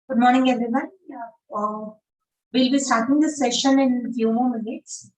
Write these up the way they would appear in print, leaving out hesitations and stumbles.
Good morning, everyone. We'll be starting this session in a few more minutes.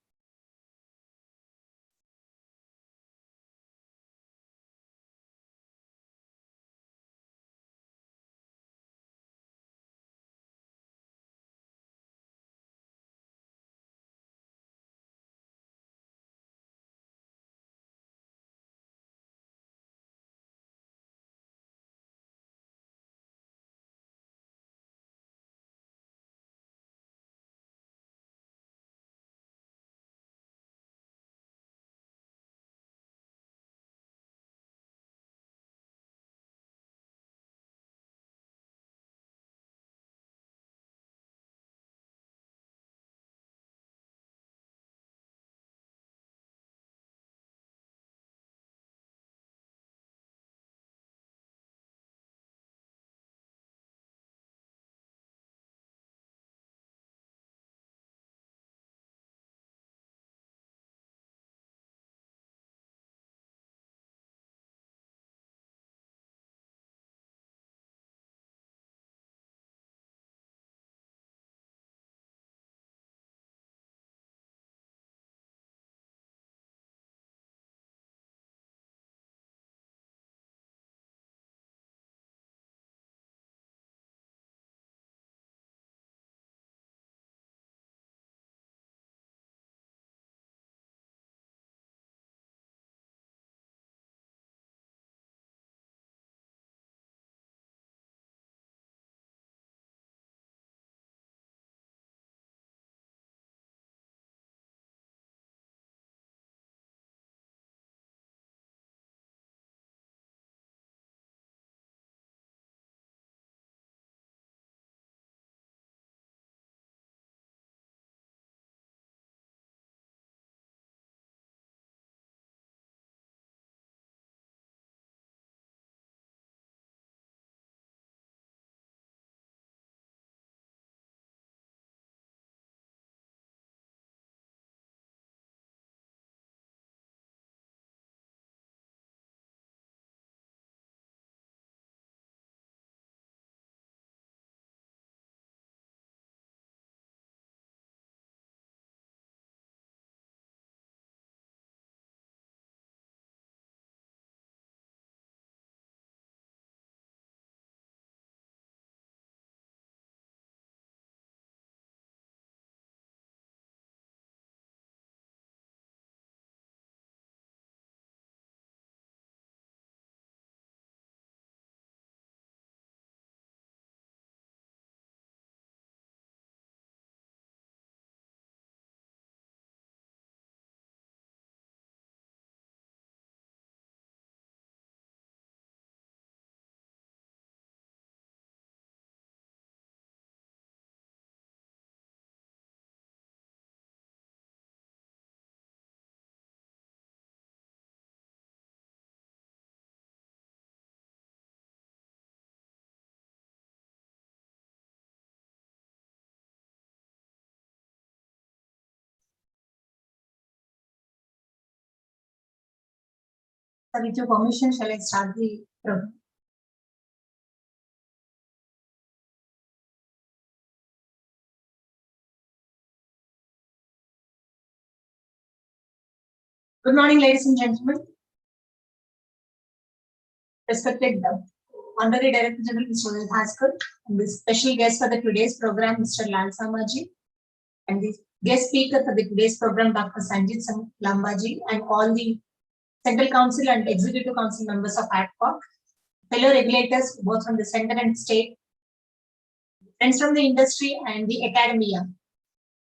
So with your permission, shall I start the program? Good morning, ladies and gentlemen. Respected Honorary Director General Mr. Sunil Haskell, and the special guest for the today's program, Mr. Lal Samaji, and the guest speaker for the today's program, Dr. Sanjit Lambaji, and all the Central Council and Executive Council members of ADCOC, fellow regulators both from the center and state, friends from the industry and the academia.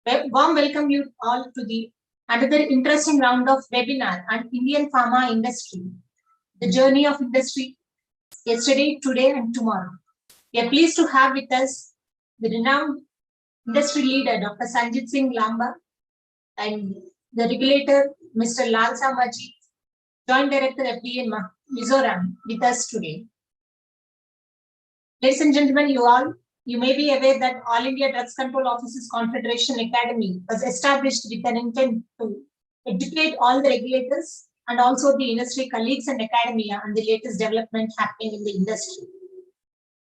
Warm welcome you all to the another interesting round of webinar on Indian pharma industry, the journey of industry yesterday, today, and tomorrow. We are pleased to have with us the renowned industry leader, Dr. Sanjit Singh Lamba, and the regulator, Mr. Lal Samaji, Joint Director FDA Mizoram, with us today. Ladies and gentlemen, you may be aware that All India Drugs Control Officers Confederation Academy was established with an intent to educate all the regulators and also the industry colleagues and academia on the latest development happening in the industry.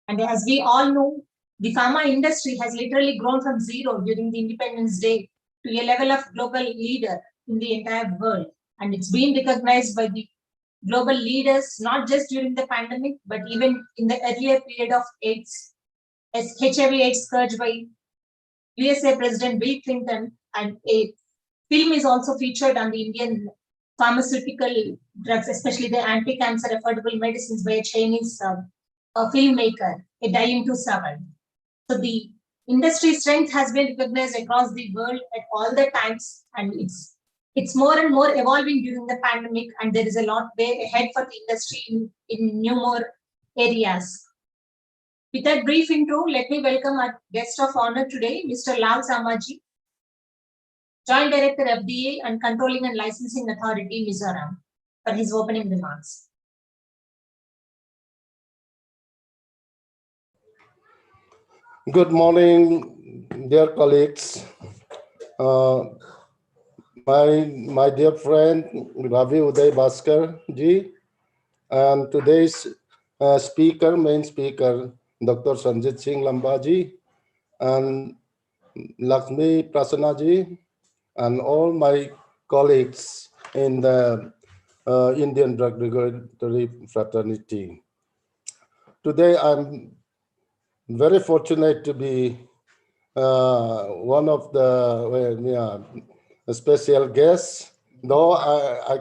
And as we all know, The pharma industry has literally grown from zero during the Independence Day to a level of global leader in the entire world. And it's been recognized by the global leaders, not just during the pandemic, but even in the earlier period of AIDS, as HIV/AIDS scourge by USA President Bill Clinton, and a film is also featured on the Indian pharmaceutical drugs, especially the anti-cancer affordable medicines by a Chinese filmmaker, A Dying to Survive. So the industry strength has been recognized across the world at all the times, and it's more and more evolving during the pandemic, and there is a lot way ahead for the industry in new more areas. With that brief intro, let me welcome our guest of honor today, Mr. Lal Samaji, Joint Director, FDA and Controlling and Licensing Authority, Mizoram, for his opening remarks. Good morning, dear colleagues. My dear friend Ravi Uday Bhaskar ji, and today's main speaker, Dr. Sanjit Singh Lamba ji, and Lakshmi Prasanna ji, and all my colleagues in the Indian Drug Regulatory Fraternity. Today, I'm very fortunate to be one of the special guests. Though I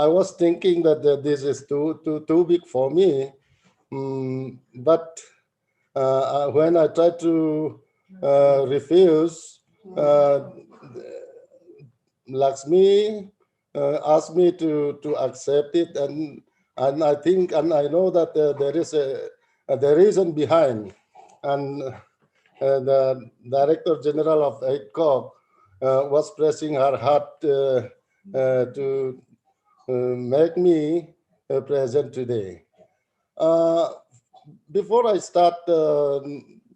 was thinking that this is too big for me, but when I tried to refuse, Lakshmi asked me to accept it, and I think and I know that there is the reason behind, and the Director General of AIDCOG was pressing her heart to make me present today. Before I start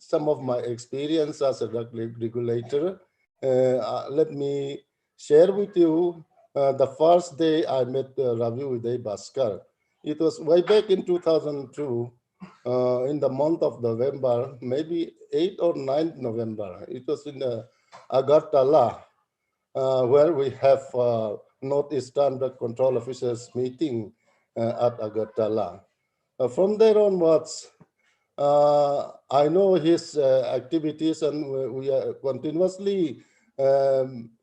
some of my experience as a drug regulator, let me share with you the first day I met Ravi Uday Bhaskar. It was way back in 2002, in the month of November, maybe 8th or 9th November. It was in Agartala, where we have Northeastern Drug Control Officers meeting at Agartala. From there onwards, I know his activities, and we are continuously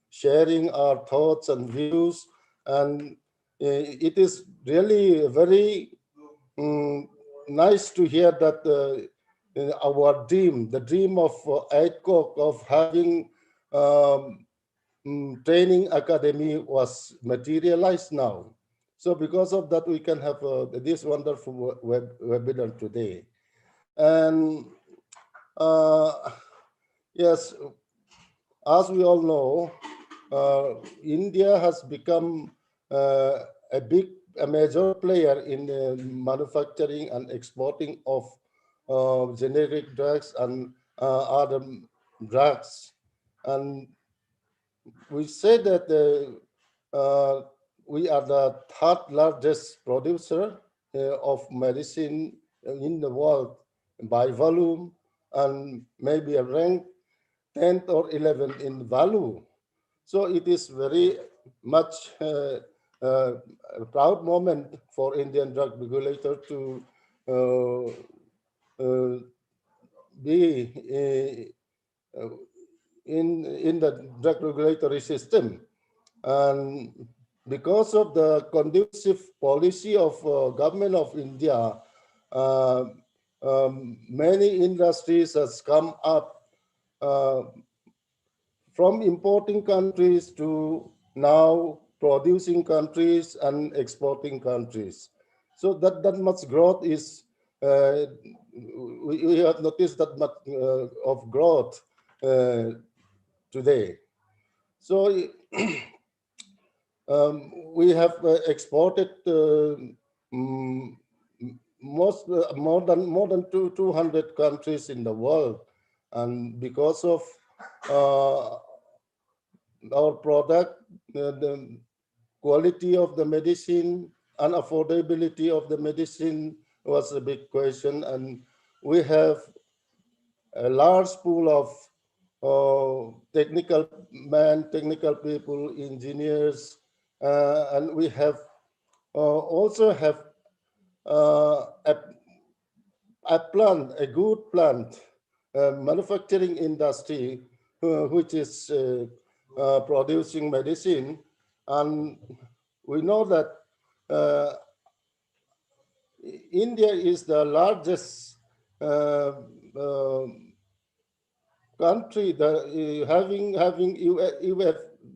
sharing our thoughts and views, and it is really very nice to hear that our dream, the dream of AIDCOG of having training academy was materialized now. So because of that, we can have this wonderful webinar today. And yes, as we all know, India has become a major player in manufacturing and exporting of generic drugs and other drugs. And we say that we are the third largest producer of medicine in the world by volume, and maybe a rank 10th or 11th in value. So it is very much a proud moment for Indian drug regulator to be in the drug regulatory system. And because of the conducive policy of government of India, many industries has come up from importing countries to now producing countries and exporting countries. So that much growth is, we have noticed that much of growth today. So we have exported more than 200 countries in the world, and because of our product, the quality of the medicine, and affordability of the medicine was a big question. And we have a large pool of technical men, technical people, engineers, and we have also have a plant, a good plant, manufacturing industry, which is producing medicine. And we know that India is the largest uh, country that having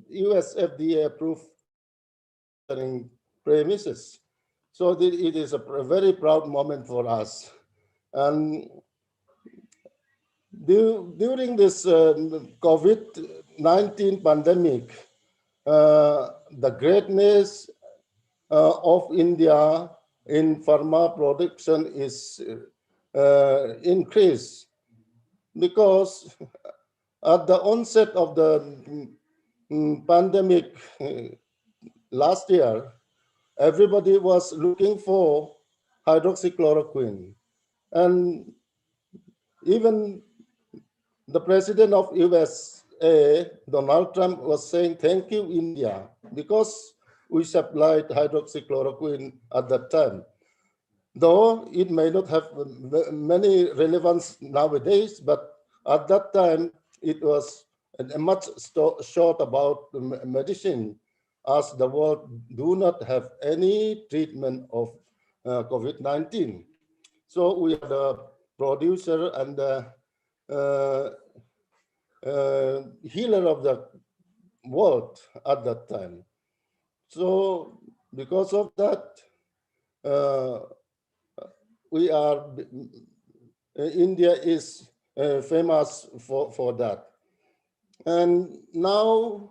US FDA approved manufacturing premises. So it is a very proud moment for us. And during this COVID-19 pandemic, the greatness of India in pharma production is increased, because at the onset of the pandemic last year, everybody was looking for hydroxychloroquine. And even the president of USA, Donald Trump, was saying, "Thank you, India," because we supplied hydroxychloroquine at that time. Though it may not have many relevance nowadays, but at that time it was a much short about medicine, as the world do not have any treatment of COVID-19. So we are the producer and the uh, healer of the world at that time. So because of that, uh, we are, India is famous for that. And now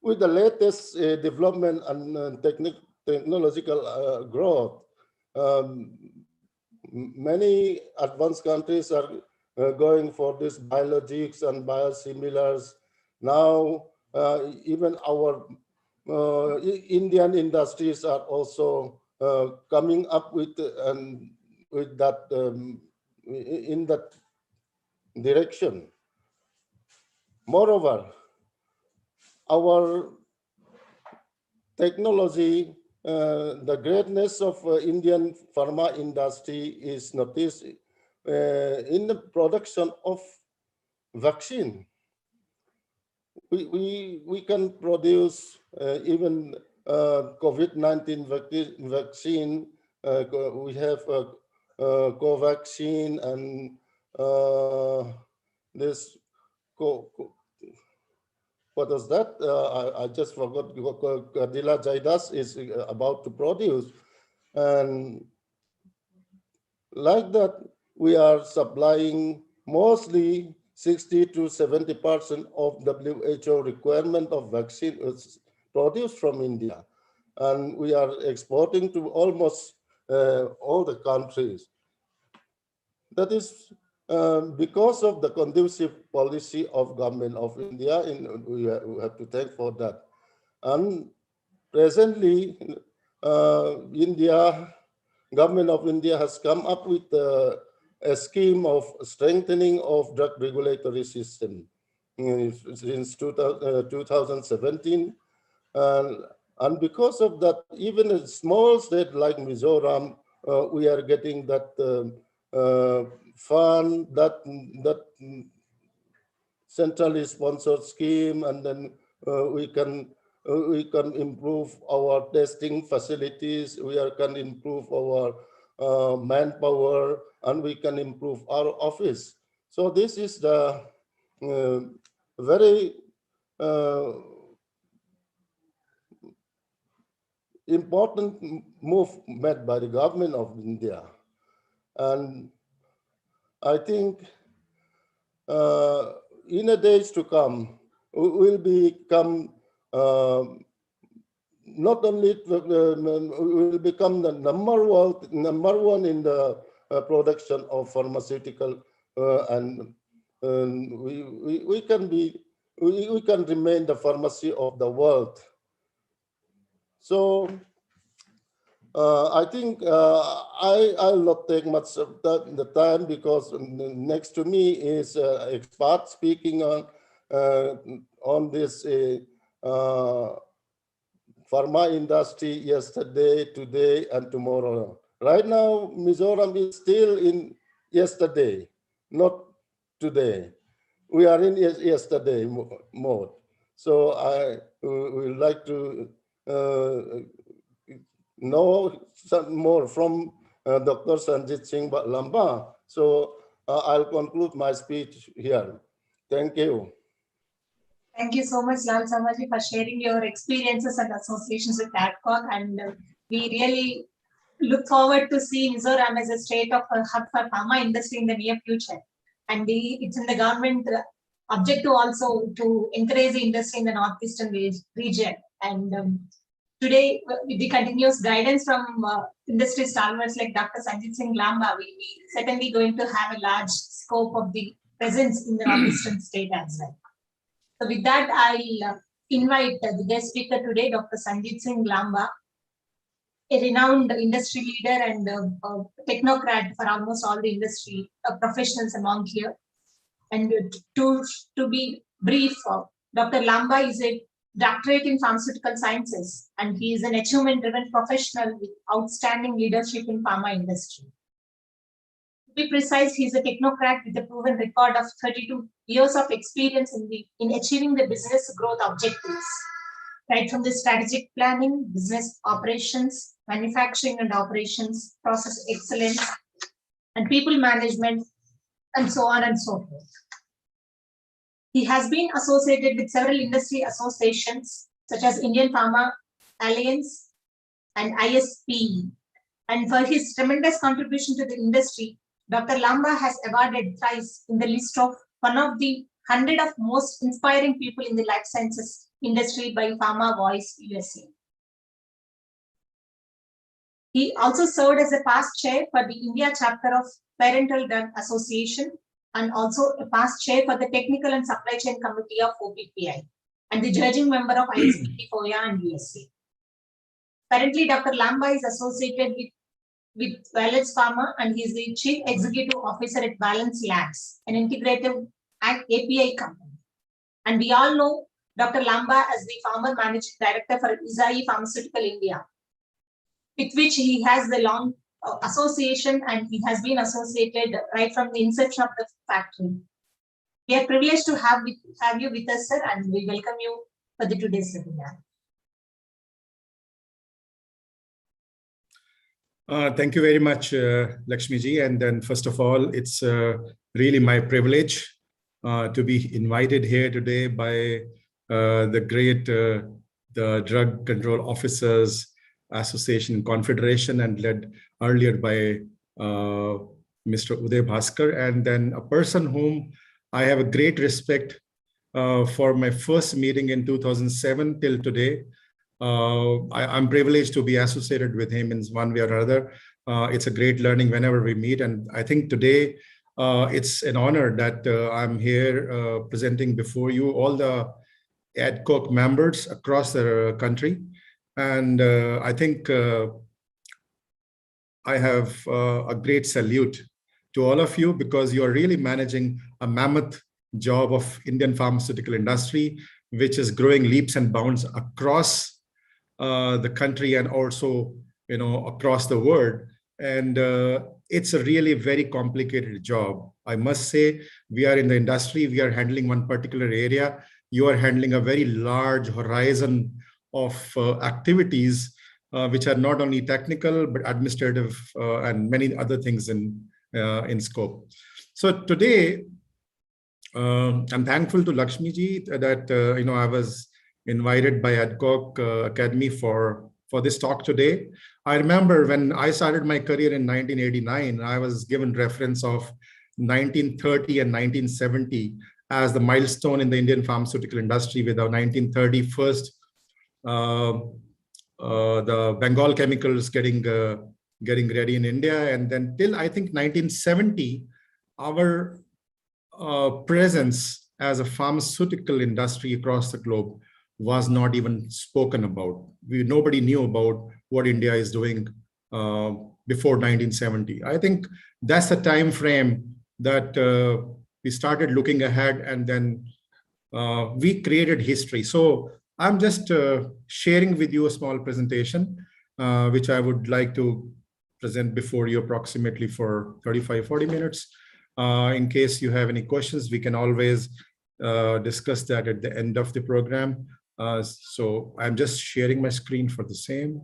with the latest development and technological growth, um, many advanced countries are going for this biologics and biosimilars. Now, even our Indian industries are also coming up with that in that direction. Moreover, our technology, the greatness of Indian pharma industry is noticed in the production of vaccine. We can produce even COVID-19 vaccine. We have Covaxin and this, what was that? I just forgot. Cadila Jaidas is about to produce. And like that, we are supplying mostly 60 to 70% of WHO requirement of vaccine is produced from India. And we are exporting to almost all the countries. That is because of the conducive policy of government of India, and we have to thank for that. And presently, government of India has come up with a scheme of strengthening of drug regulatory system since 2017. And because of that, even a small state like Mizoram, we are getting that fund, that centrally sponsored scheme, and then we can improve our testing facilities, can improve our manpower, and we can improve our office. So this is the very important move made by the government of India. And I think in the days to come, we will become not only will become the number one in the production of pharmaceutical, and we can remain the pharmacy of the world. So I think I'll not take much of the time because next to me is expert speaking on this pharma industry yesterday, today, and tomorrow. Right now, Mizoram is still in yesterday, not today. We are in yesterday mode. So I would like to know some more from Dr. Sanjit Singh Lamba. So I'll conclude my speech here. Thank you. Thank you so much, Lal Samaji, for sharing your experiences and associations with ADCOG. And we really look forward to see Mizoram as a state of a hub for pharma industry in the near future. And it's in the government objective also to encourage the industry in the northeastern region. And today, with the continuous guidance from industry stalwarts like Dr. Sanjit Singh Lamba, we certainly going to have a large scope of the presence in the northeastern state as well. So with that, I'll invite the guest speaker today, Dr. Sanjit Singh Lamba, a renowned industry leader and technocrat for almost all the industry professionals among here. And to be brief, Dr. Lamba is a doctorate in pharmaceutical sciences, and he is an achievement-driven professional with outstanding leadership in pharma industry. To be precise, he is a technocrat with a proven record of 32 years of experience in achieving the business growth objectives, right from the strategic planning, business operations, manufacturing and operations, process excellence, and people management, and so on and so forth. He has been associated with several industry associations such as Indian Pharma Alliance and ISP. And for his tremendous contribution to the industry, Dr. Lamba has awarded thrice in the list of one of the 100 of most inspiring people in the life sciences industry by Pharma Voice USA. He also served as a past chair for the India chapter of Parental Drug Association and also a past chair for the Technical and Supply Chain Committee of OPPI and the judging member of ISP, FOIA and USA. Currently, Dr. Lamba is associated with Valence Pharma, and he is the Chief Executive Officer at Valence Labs, an integrative API company. And we all know Dr. Lamba as the former Managing Director for Isai Pharmaceutical India, with which he has the long association, and he has been associated right from the inception of the factory. We are privileged to have you with us, sir, and we welcome you for today's webinar. Thank you very much, Lakshmiji. And then first of all, it's really my privilege to be invited here today by the great the Drug Control Officers Association Confederation, and led earlier by Mr. Uday Bhaskar, and then a person whom I have a great respect for my first meeting in 2007 till today. I'm privileged to be associated with him in one way or another. It's a great learning whenever we meet. And I think today it's an honor that I'm here presenting before you all the ADCOG members across the country. And I think I have a great salute to all of you, because you are really managing a mammoth job of Indian pharmaceutical industry, which is growing leaps and bounds across the country and also, across the world. And it's a really very complicated job. I must say, we are in the industry, we are handling one particular area. You are handling a very large horizon of activities, which are not only technical, but administrative and many other things in scope. So today, I'm thankful to Lakshmiji that, I was invited by ADCOG Academy for this talk today. I remember when I started my career in 1989, I was given reference of 1930 and 1970 as the milestone in the Indian pharmaceutical industry, with our 1930 first, the Bengal chemicals getting ready in India. And then till I think 1970, our presence as a pharmaceutical industry across the globe was not even spoken about. Nobody knew about what India is doing before 1970. I think that's the time frame that we started looking ahead, and then we created history. So I'm just sharing with you a small presentation, which I would like to present before you approximately for 35-40 minutes. In case you have any questions, we can always discuss that at the end of the program. So I'm just sharing my screen for the same.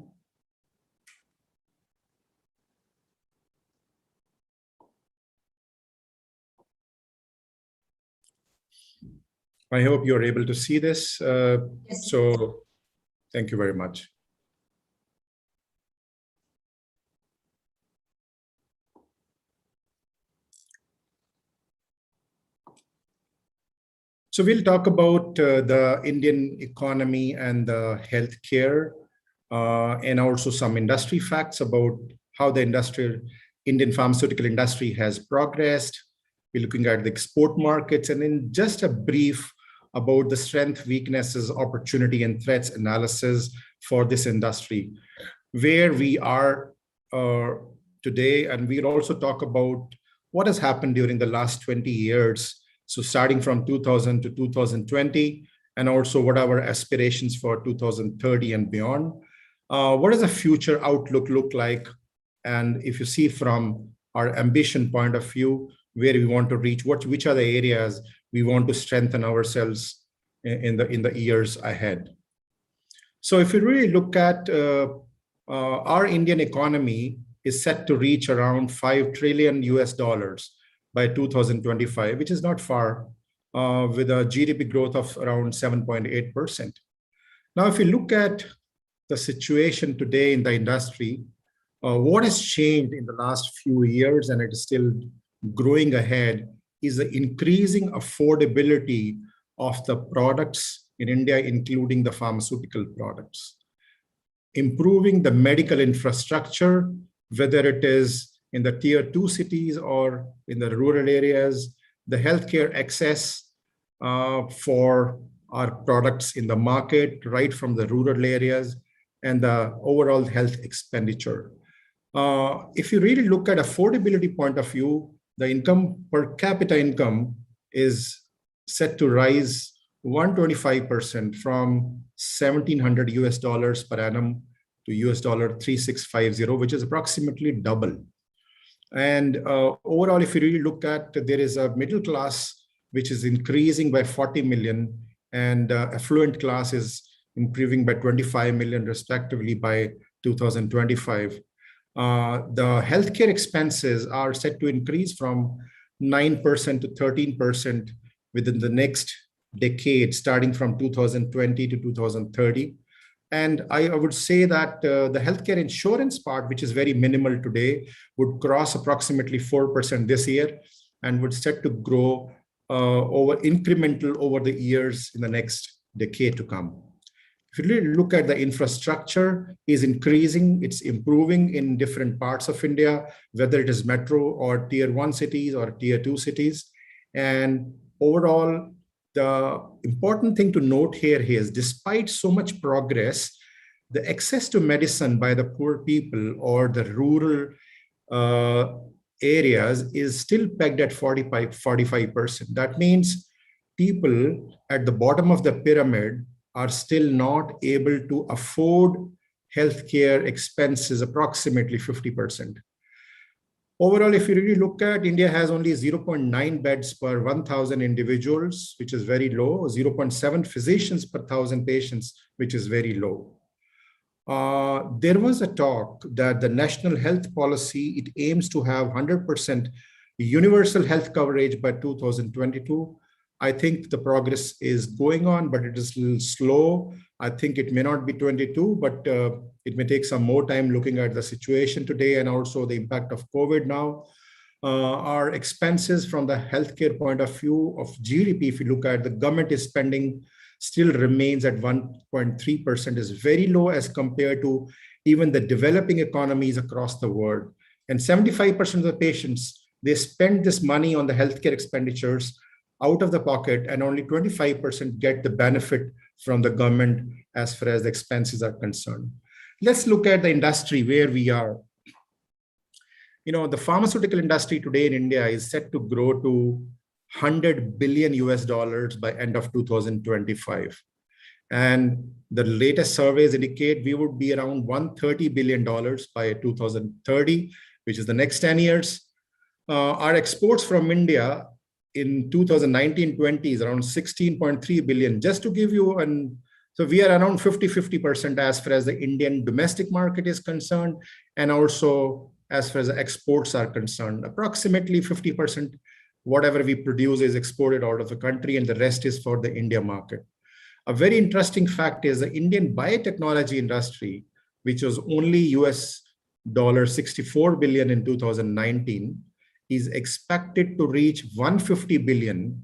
I hope you're able to see this. Yes. So thank you very much. So we'll talk about the Indian economy and the healthcare, and also some industry facts about how the Indian pharmaceutical industry has progressed. We're looking at the export markets, and then just a brief about the strength, weaknesses, opportunity, and threats analysis for this industry, where we are today. And we'll also talk about what has happened during the last 20 years. So starting from 2000 to 2020, and also what our aspirations for 2030 and beyond. What does the future outlook look like? And if you see from our ambition point of view, where we want to reach, which are the areas we want to strengthen ourselves in the years ahead. So if you really look at our Indian economy is set to reach around $5 trillion by 2025, which is not far, with a GDP growth of around 7.8%. Now, if you look at the situation today in the industry, what has changed in the last few years, and it is still growing ahead, is the increasing affordability of the products in India, including the pharmaceutical products. Improving the medical infrastructure, whether it is in the tier 2 cities or in the rural areas, the healthcare access for our products in the market, right from the rural areas, and the overall health expenditure. If you really look at affordability point of view, the income per capita income is set to rise 125% from $1,700 per annum to $3,650, which is approximately double. And overall, if you really look at, there is a middle class which is increasing by 40 million, and affluent class is improving by 25 million respectively by 2025. The healthcare expenses are set to increase from 9% to 13% within the next decade, starting from 2020 to 2030. And I would say that the healthcare insurance part, which is very minimal today, would cross approximately 4% this year and would set to grow incremental over the years in the next decade to come. If you really look at the infrastructure is increasing, it's improving in different parts of India, whether it is metro or tier 1 cities or tier 2 cities. And overall, the important thing to note here is, despite so much progress, the access to medicine by the poor people or the rural areas is still pegged at 45%. That means people at the bottom of the pyramid are still not able to afford healthcare expenses, approximately 50%. Overall, if you really look at, India has only 0.9 beds per 1,000 individuals, which is very low, 0.7 physicians per 1,000 patients, which is very low. There was a talk that the national health policy, it aims to have 100% universal health coverage by 2022. I think the progress is going on, but it is a little slow. I think it may not be 22, but it may take some more time looking at the situation today and also the impact of COVID now. Our expenses from the healthcare point of view of GDP, if you look at the government is spending, still remains at 1.3%, is very low as compared to even the developing economies across the world. And 75% of the patients, they spend this money on the healthcare expenditures out of the pocket, and only 25% get the benefit from the government as far as the expenses are concerned. let's look at the industry where we are. The pharmaceutical industry today in India is set to grow to 100 billion US dollars by end of 2025. And the latest surveys indicate we would be around $130 billion by 2030, which is the next 10 years. Our exports from India in 2019-20 is around 16.3 billion. Just to give you so we are around 50% as far as the Indian domestic market is concerned, and also as far as the exports are concerned. Approximately 50%, whatever we produce is exported out of the country, and the rest is for the India market. A very interesting fact is the Indian biotechnology industry, which was only US $64 billion in 2019, is expected to reach 150 billion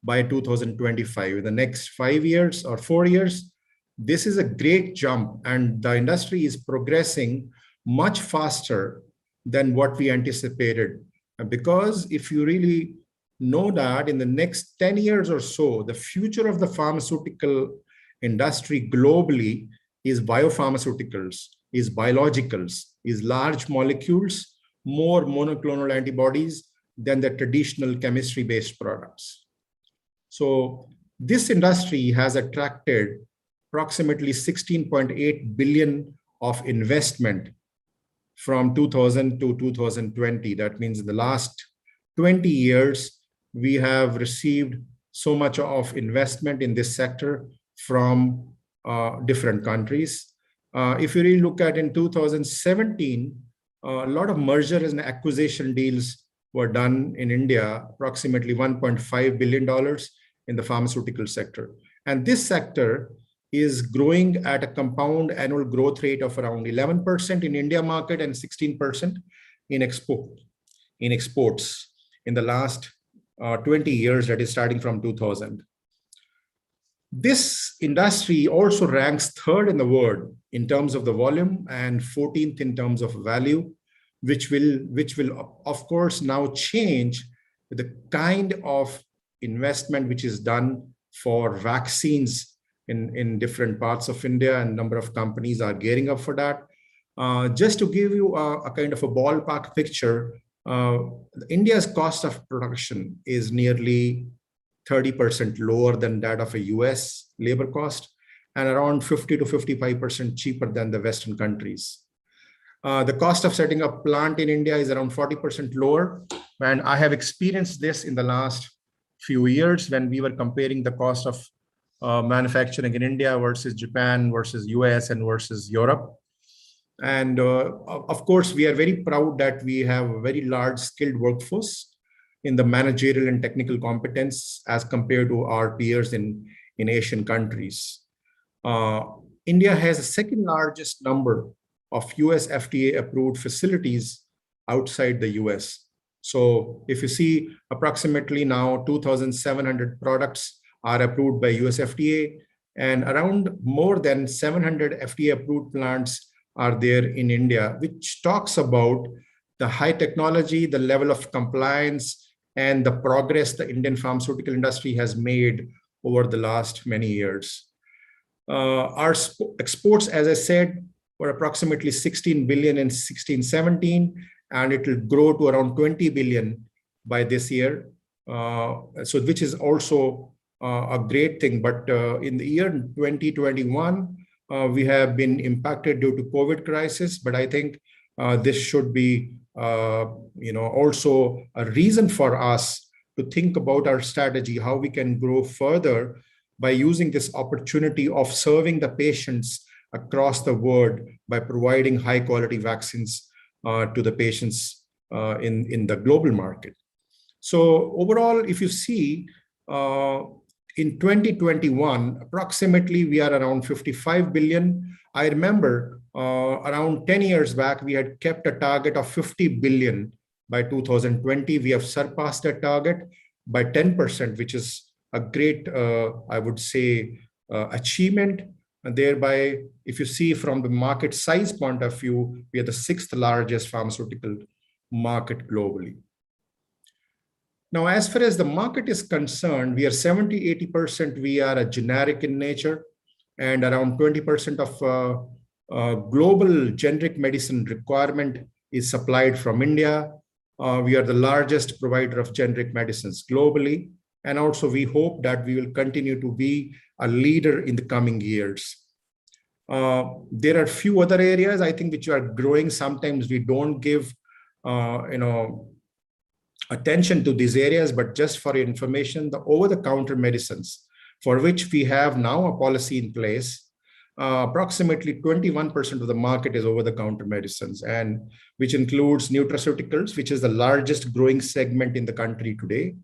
by 2025. In the next 5 years or 4 years, this is a great jump, and the industry is progressing much faster than what we anticipated. Because if you really know that in the next 10 years or so, the future of the pharmaceutical industry globally is biopharmaceuticals, is biologicals, is large molecules, more monoclonal antibodies than the traditional chemistry-based products. So this industry has attracted approximately 16.8 billion of investment from 2000 to 2020. That means in the last 20 years, we have received so much of investment in this sector from different countries. If you really look at in 2017, a lot of merger and acquisition deals were done in India, approximately $1.5 billion in the pharmaceutical sector. And this sector is growing at a compound annual growth rate of around 11% in India market and 16% in exports in the last 20 years, that is starting from 2000. This industry also ranks third in the world in terms of the volume and 14th in terms of value, which will of course now change the kind of investment which is done for vaccines in different parts of India, and number of companies are gearing up for that. Just to give you a kind of a ballpark picture, India's cost of production is nearly 30% lower than that of a US labor cost, and around 50 to 55% cheaper than the Western countries. The cost of setting up plant in India is around 40% lower. And I have experienced this in the last few years when we were comparing the cost of manufacturing in India versus Japan versus US and versus Europe. And of course, we are very proud that we have a very large skilled workforce in the managerial and technical competence as compared to our peers in Asian countries. India has the second largest number of US FDA approved facilities outside the US. So if you see, approximately now 2,700 products are approved by US FDA, and around more than 700 FDA approved plants are there in India, which talks about the high technology, the level of compliance, and the progress the Indian pharmaceutical industry has made over the last many years. Our exports, as I said, were approximately 16 billion in 16-17, and it will grow to around 20 billion by this year. So which is also a great thing. But in the year 2021, we have been impacted due to COVID crisis. But I think this should be, also a reason for us to think about our strategy, how we can grow further by using this opportunity of serving the patients across the world by providing high quality vaccines to the patients in the global market. So overall, if you see, in 2021, approximately we are around 55 billion. I remember around 10 years back, we had kept a target of 50 billion by 2020. We have surpassed that target by 10%, which is a great, I would say, achievement. And thereby, if you see from the market size point of view, we are the 6th largest pharmaceutical market globally. Now, as far as the market is concerned, we are 70-80%, we are a generic in nature, and around 20% of global generic medicine requirement is supplied from India. We are the largest provider of generic medicines globally. And also we hope that we will continue to be a leader in the coming years. There are few other areas, I think, which are growing. Sometimes we don't give, attention to these areas, but just for your information, the over-the-counter medicines, for which we have now a policy in place, approximately 21% of the market is over-the-counter medicines, and which includes nutraceuticals, which is the largest growing segment in the country today.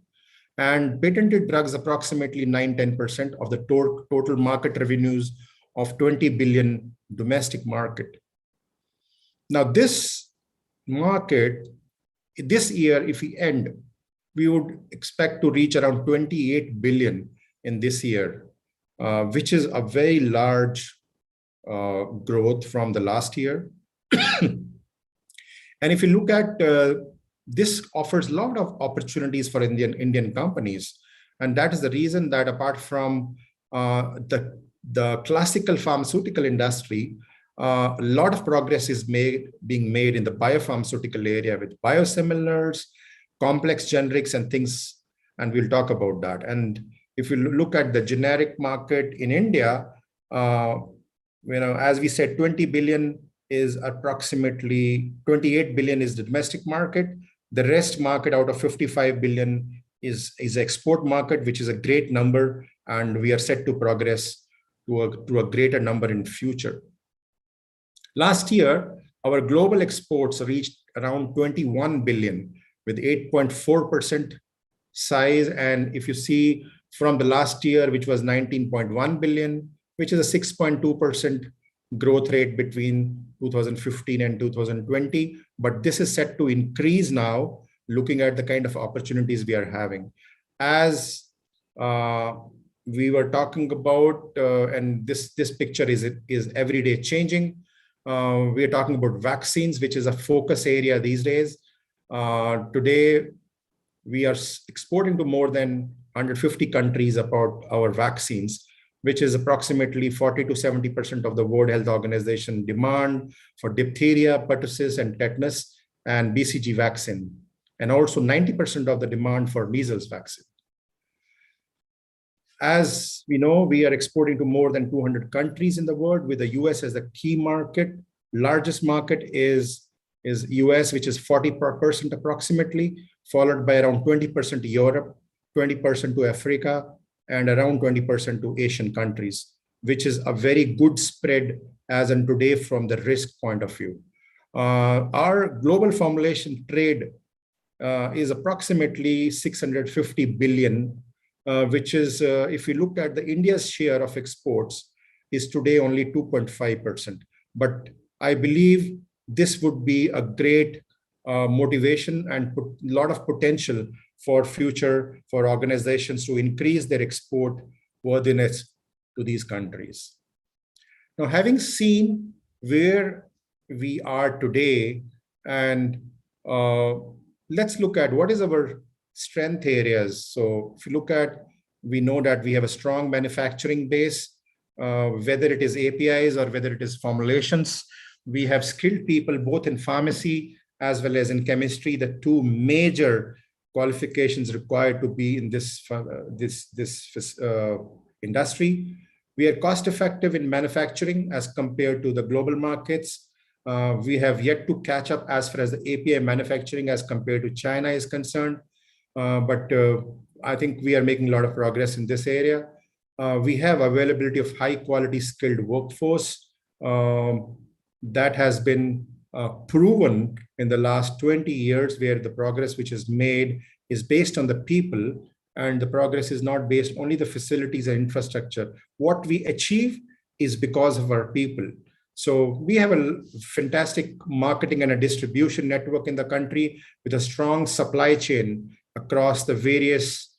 And patented drugs, approximately 9-10% of the total market revenues of 20 billion domestic market. Now, this market, this year, if we end, we would expect to reach around 28 billion in this year, which is a very large growth from the last year. And if you look at this offers a lot of opportunities for Indian companies. And that is the reason that apart from the classical pharmaceutical industry, a lot of progress is being made in the biopharmaceutical area with biosimilars, complex generics and things, and we'll talk about that. And if you look at the generic market in India, as we said, 20 billion is approximately 28 billion is the domestic market. The rest market out of 55 billion is export market, which is a great number, and we are set to progress to a greater number in future. Last year, our global exports reached around 21 billion with 8.4% size. And if you see from the last year, which was 19.1 billion, which is a 6.2% growth rate between 2015 and 2020. But this is set to increase now, looking at the kind of opportunities we are having. As we were talking about, and this picture is every day changing. We are talking about vaccines, which is a focus area these days. Today, we are exporting to more than 150 countries about our vaccines, which is approximately 40 to 70% of the World Health Organization demand for diphtheria, pertussis, and tetanus, and BCG vaccine, and also 90% of the demand for measles vaccine. As we know, we are exporting to more than 200 countries in the world, with the US as the key market. Largest market is US, which is 40% approximately, followed by around 20% to Europe, 20% to Africa, and around 20% to Asian countries, which is a very good spread as in today from the risk point of view. Our global formulation trade is approximately 650 billion, which is, if you look at the India's share of exports, is today only 2.5%. But I believe this would be a great motivation and put a lot of potential for future for organizations to increase their export worthiness to these countries. Now, having seen where we are today, and let's look at what is our strength areas. So if you look at, we know that we have a strong manufacturing base, whether it is APIs or whether it is formulations. We have skilled people both in pharmacy as well as in chemistry, the two major qualifications required to be in this industry. We are cost effective in manufacturing as compared to the global markets. We have yet to catch up as far as the API manufacturing as compared to China is concerned. But I think we are making a lot of progress in this area. We have availability of high quality skilled workforce that has been proven in the last 20 years, where the progress which is made is based on the people, and the progress is not based only the facilities and infrastructure. What we achieve is because of our people. So we have a fantastic marketing and a distribution network in the country with a strong supply chain across the various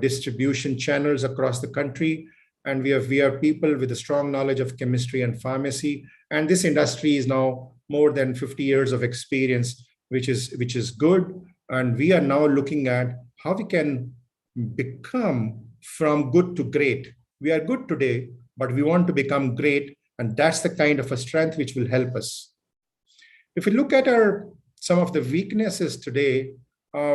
distribution channels across the country. And we have people with a strong knowledge of chemistry and pharmacy. And this industry is now more than 50 years of experience, which is good. And we are now looking at how we can become from good to great. We are good today, but we want to become great And that's the kind of a strength which will help us. If we look at some of the weaknesses today,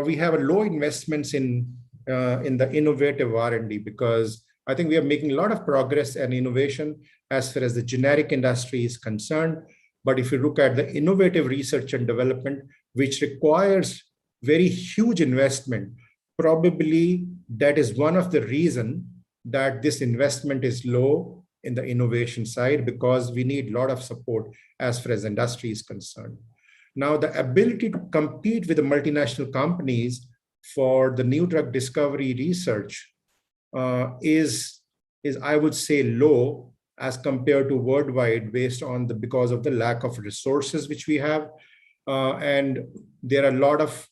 we have a low investments in the innovative R&D, because I think we are making a lot of progress and innovation as far as the generic industry is concerned. But if you look at the innovative research and development, which requires very huge investment, probably that is one of the reasons that this investment is low in the innovation side, because we need a lot of support as far as industry is concerned. Now, the ability to compete with the multinational companies for the new drug discovery research is, I would say, low as compared to worldwide, based on because of the lack of resources which we have. And there are a lot of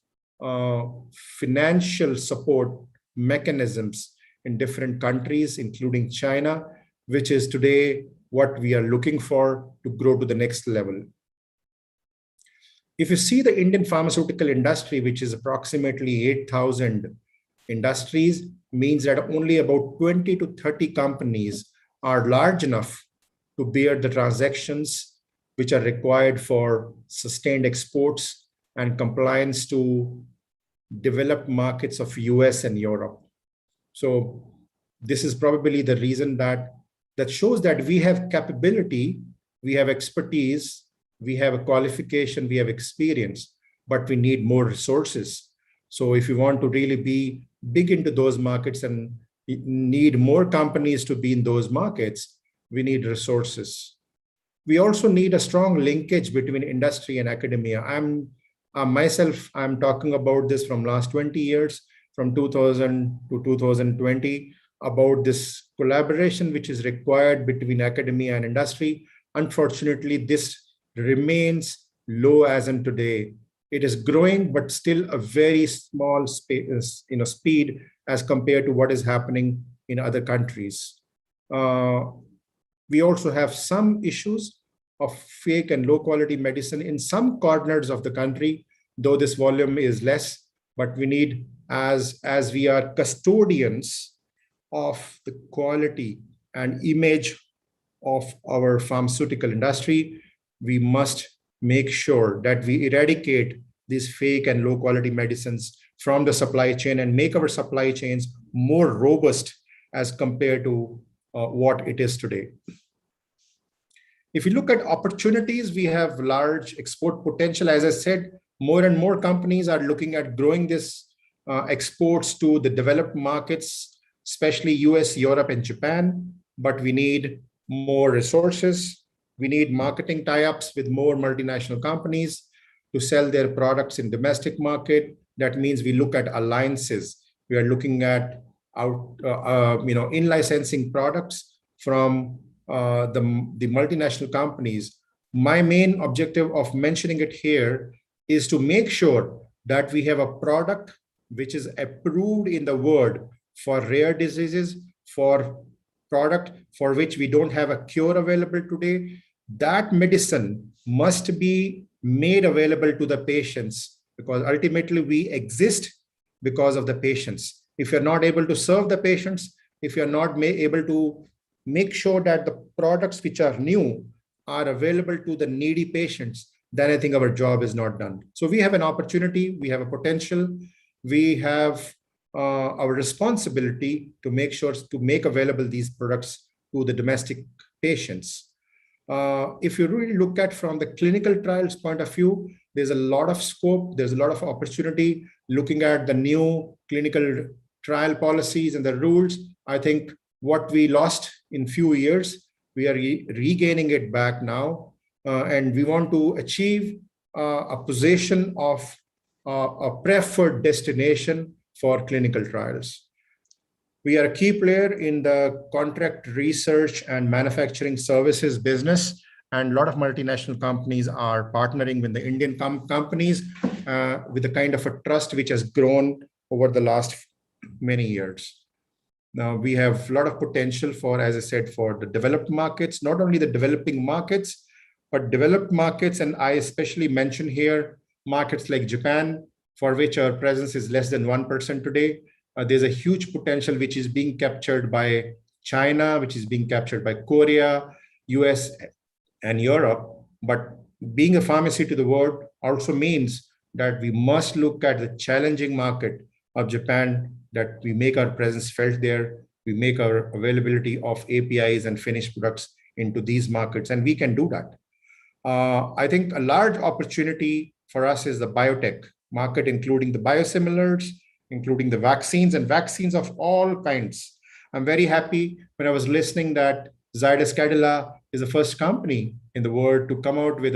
financial support mechanisms in different countries, including China, which is today what we are looking for to grow to the next level. If you see the Indian pharmaceutical industry, which is approximately 8,000 industries, means that only about 20 to 30 companies are large enough to bear the transactions which are required for sustained exports and compliance to developed markets of US and Europe. So this is probably the reason that shows that we have capability, we have expertise, we have a qualification, we have experience, but we need more resources. So if we want to really be big into those markets and need more companies to be in those markets, we need resources. We also need a strong linkage between industry and academia. I'm talking about this from last 20 years, from 2000 to 2020, about this collaboration which is required between academia and industry. Unfortunately, this remains low as in today. It is growing, but still a very small space, speed as compared to what is happening in other countries. We also have some issues of fake and low quality medicine in some corners of the country, though this volume is less, but we need, as we are custodians of the quality and image of our pharmaceutical industry, we must make sure that we eradicate these fake and low quality medicines from the supply chain and make our supply chains more robust as compared to what it is today. If you look at opportunities, we have large export potential. As I said, more and more companies are looking at growing this exports to the developed markets, especially US, Europe, and Japan, but we need more resources. We need marketing tie-ups with more multinational companies to sell their products in domestic market. That means we look at alliances. We are looking at in-licensing products from the multinational companies. My main objective of mentioning it here is to make sure that we have a product which is approved in the world for rare diseases, for product for which we don't have a cure available today. That medicine must be made available to the patients, because ultimately we exist because of the patients. If you're not able to serve the patients, if you're not able to make sure that the products which are new are available to the needy patients, then I think our job is not done. So we have an opportunity, we have a potential, we have our responsibility to make sure to make available these products to the domestic patients. If you really look at from the clinical trials point of view, there's a lot of scope, there's a lot of opportunity. Looking at the new clinical trial policies and the rules, I think what we lost in few years, we are regaining it back now. And we want to achieve a position of a preferred destination for clinical trials. We are a key player in the contract research and manufacturing services business, and a lot of multinational companies are partnering with the Indian companies with the kind of a trust which has grown over the last many years. Now we have a lot of potential for, as I said, for the developed markets, not only the developing markets, but developed markets. And I especially mention here markets like Japan, for which our presence is less than 1% today. There's a huge potential which is being captured by China, which is being captured by Korea. US and Europe. But being a pharmacy to the world also means that we must look at the challenging market of Japan, that we make our presence felt there, we make our availability of APIs and finished products into these markets, and we can do that. I think a large opportunity for us is the biotech market, including the biosimilars, including the vaccines and vaccines of all kinds. I'm very happy when I was listening that Zydus Cadila is the first company in the world to come out with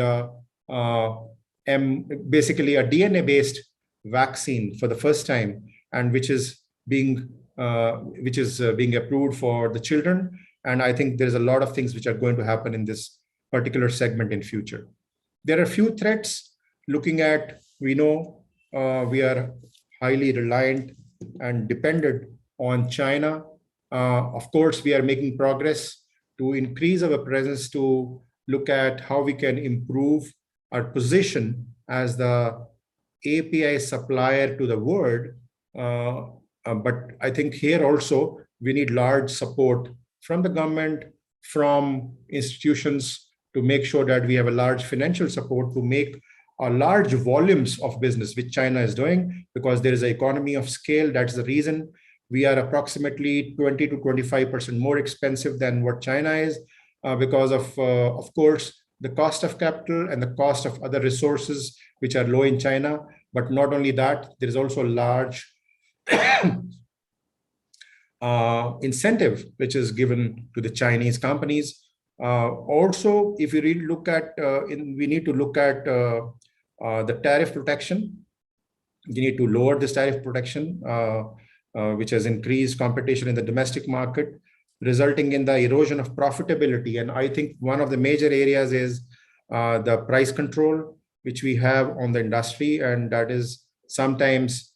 basically a DNA-based vaccine for the first time, and which is being approved for the children. And I think there's a lot of things which are going to happen in this particular segment in future. There are a few threats looking at, we know we are highly reliant and dependent on China. Of course, we are making progress to increase our presence, to look at how we can improve our position as the API supplier to the world. But I think here also, we need large support from the government, from institutions, to make sure that we have a large financial support to make large volumes of business, which China is doing, because there is an economy of scale. That's the reason we are approximately 20 to 25% more expensive than what China is, because of course, the cost of capital and the cost of other resources, which are low in China. But not only that, there is also a large incentive which is given to the Chinese companies. Also, if you really look at, we need to look at the tariff protection. You need to lower this tariff protection, which has increased competition in the domestic market, resulting in the erosion of profitability. And I think one of the major areas is the price control, which we have on the industry. And that is sometimes,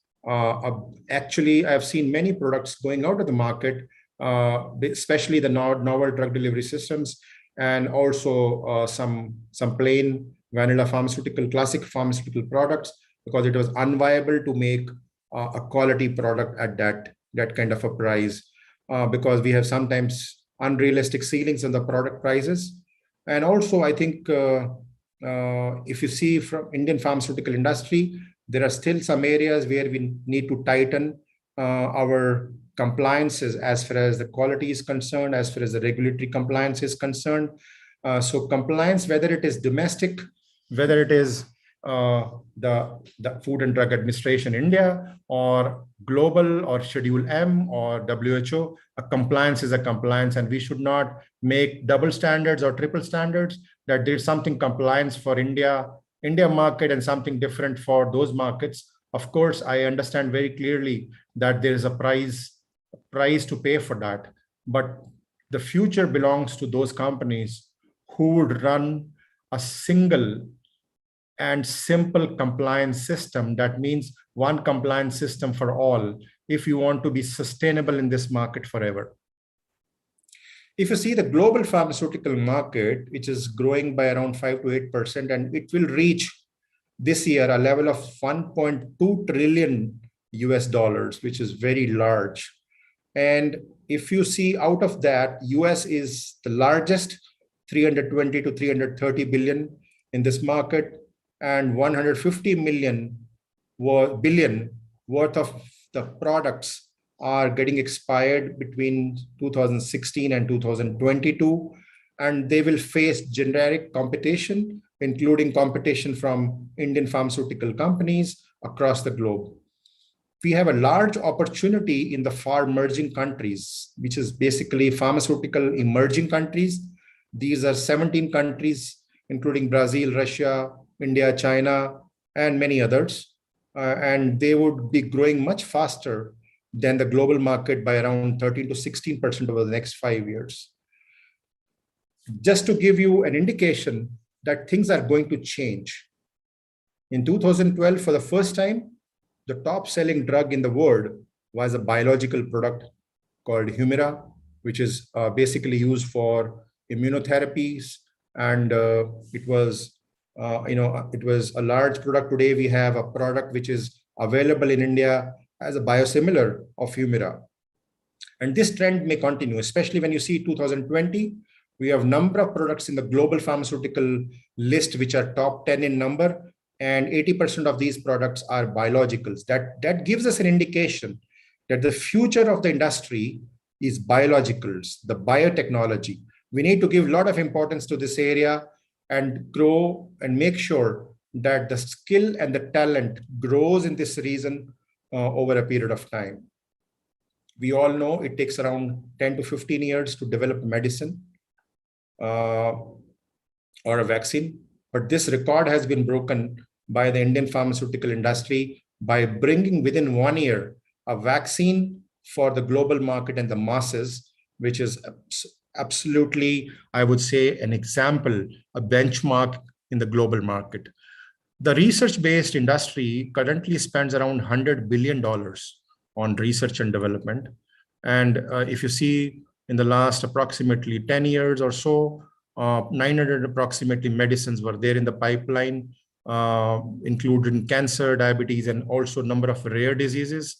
actually, I've seen many products going out of the market, especially the novel drug delivery systems, and also some plain vanilla pharmaceutical, classic pharmaceutical products, because it was unviable to make a quality product at that kind of a price, because we have sometimes unrealistic ceilings on the product prices. And also, I think if you see from Indian pharmaceutical industry, there are still some areas where we need to tighten our compliances as far as the quality is concerned, as far as the regulatory compliance is concerned. So compliance, whether it is domestic, whether it is the Food and Drug Administration India, or global, or Schedule M, or WHO, a compliance is a compliance, and we should not make double standards or triple standards, that there's something compliance for India market and something different for those markets. Of course, I understand very clearly that there is a price to pay for that, but the future belongs to those companies who would run a single and simple compliance system. That means one compliance system for all, if you want to be sustainable in this market forever. If you see the global pharmaceutical market, which is growing by around 5 to 8%, and it will reach this year a level of $1.2 trillion US, which is very large. And if you see out of that, US is the largest, 320 to 330 billion in this market, and 150 billion worth of the products are getting expired between 2016 and 2022, and they will face generic competition, including competition from Indian pharmaceutical companies across the globe. We have a large opportunity in the far emerging countries, which is basically pharmaceutical emerging countries. These are 17 countries, including Brazil, Russia, India, China, and many others. And they would be growing much faster than the global market by around 13 to 16% over the next 5 years. Just to give you an indication that things are going to change. In 2012, for the first time, the top selling drug in the world was a biological product called Humira, which is basically used for immunotherapies. And it was a large product. Today, we have a product which is available in India as a biosimilar of Humira. And this trend may continue, especially when you see 2020, We have number of products in the global pharmaceutical list, which are top 10 in number, and 80% of these products are biologicals. That gives us an indication that the future of the industry is biologicals, the biotechnology. We need to give a lot of importance to this area and grow and make sure that the skill and the talent grows in this region over a period of time. We all know it takes around 10 to 15 years to develop medicine or a vaccine, but this record has been broken by the Indian pharmaceutical industry by bringing within 1 year a vaccine for the global market and the masses, which is absolutely, I would say, an example, a benchmark in the global market. The research-based industry currently spends around $100 billion on research and development. And if you see in the last approximately 10 years or so, 900 approximately medicines were there in the pipeline, including cancer, diabetes, and also a number of rare diseases.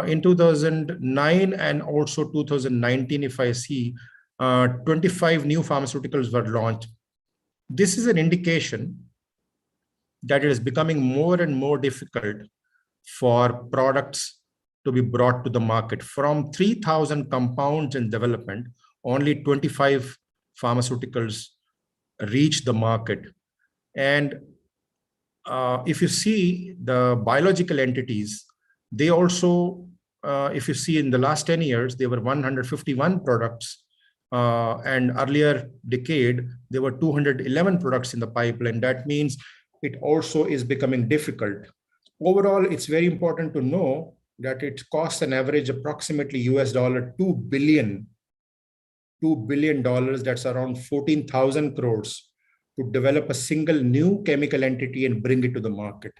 In 2009 and also 2019, if I see, 25 new pharmaceuticals were launched. This is an indication that it is becoming more and more difficult for products to be brought to the market. From 3,000 compounds in development, only 25 pharmaceuticals reach the market. And if you see the biological entities, they also, if you see in the last 10 years, there were 151 products. And earlier decade, there were 211 products in the pipeline. That means it also is becoming difficult. Overall, it's very important to know that it costs an average approximately $2 billion. $2 billion, that's around 14,000 crores to develop a single new chemical entity and bring it to the market.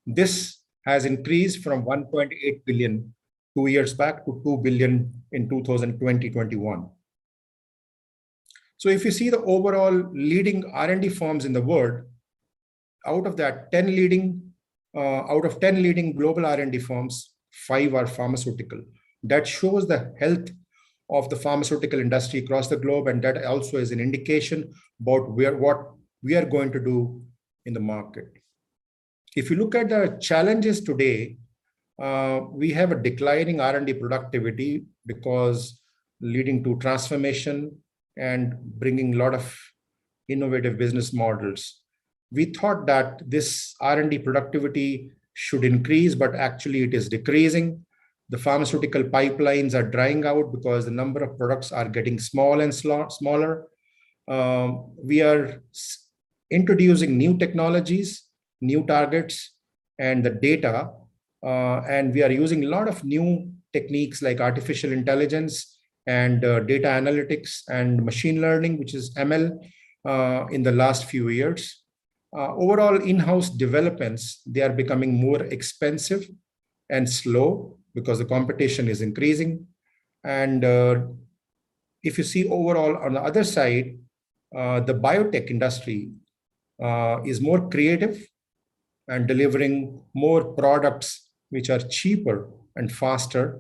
This has increased from 1.8 billion 2 years back to 2 billion in 2020-21. So if you see the overall leading R&D firms in the world, out of 10 leading global R&D firms, 5 are pharmaceutical. That shows the health of the pharmaceutical industry across the globe, and that also is an indication about what we are going to do in the market. If you look at the challenges today, we have a declining R&D productivity because leading to transformation and bringing a lot of innovative business models. We thought that this R&D productivity should increase, but actually it is decreasing. The pharmaceutical pipelines are drying out because the number of products are getting small and smaller. We are introducing new technologies, new targets, and the data. And we are using a lot of new techniques like artificial intelligence and data analytics and machine learning, which is ML, in the last few years. Overall, in-house developments, they are becoming more expensive and slow because the competition is increasing. And if you see overall on the other side, the biotech industry is more creative and delivering more products which are cheaper and faster,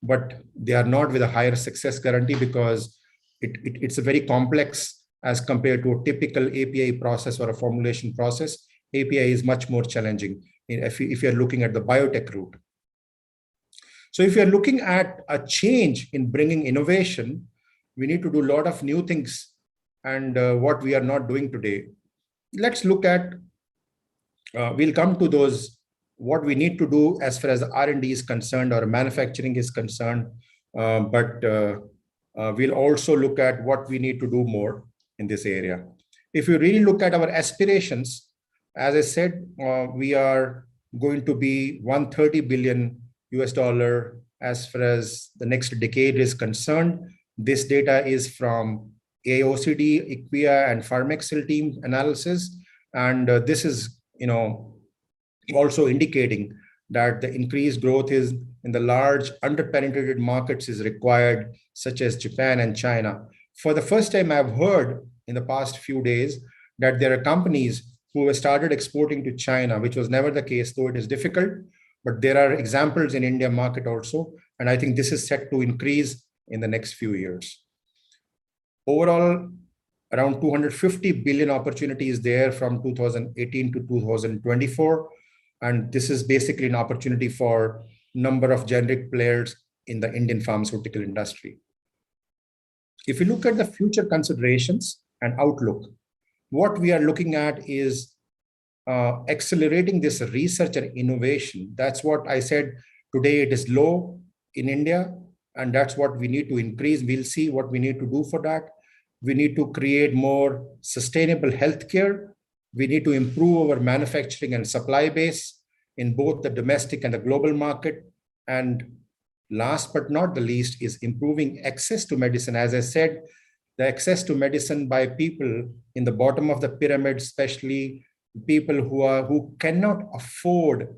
but they are not with a higher success guarantee because it's a very complex as compared to a typical API process or a formulation process. API is much more challenging if you're looking at the biotech route. So if you're looking at a change in bringing innovation, we need to do a lot of new things and what we are not doing today. Let's look at, we'll come to those, what we need to do as far as R&D is concerned or manufacturing is concerned, but we'll also look at what we need to do more in this area. If you really look at our aspirations, as I said, we are going to be $130 billion as far as the next decade is concerned. This data is from AOCD, IQVIA, and Pharmaceutical team analysis. And this is, also indicating that the increased growth is in the large underpenetrated markets is required, such as Japan and China. For the first time, I've heard in the past few days that there are companies who have started exporting to China, which was never the case, though it is difficult. But there are examples in India market also. And I think this is set to increase in the next few years. Overall, Around 250 billion opportunities there from 2018 to 2024. And this is basically an opportunity for number of generic players in the Indian pharmaceutical industry. If you look at the future considerations and outlook, what we are looking at is accelerating this research and innovation. That's what I said today. It is low in India, and that's what we need to increase. We'll see what we need to do for that. We need to create more sustainable healthcare. We need to improve our manufacturing and supply base in both the domestic and the global market. And last but not the least is improving access to medicine. As I said, the access to medicine by people in the bottom of the pyramid, especially people who cannot afford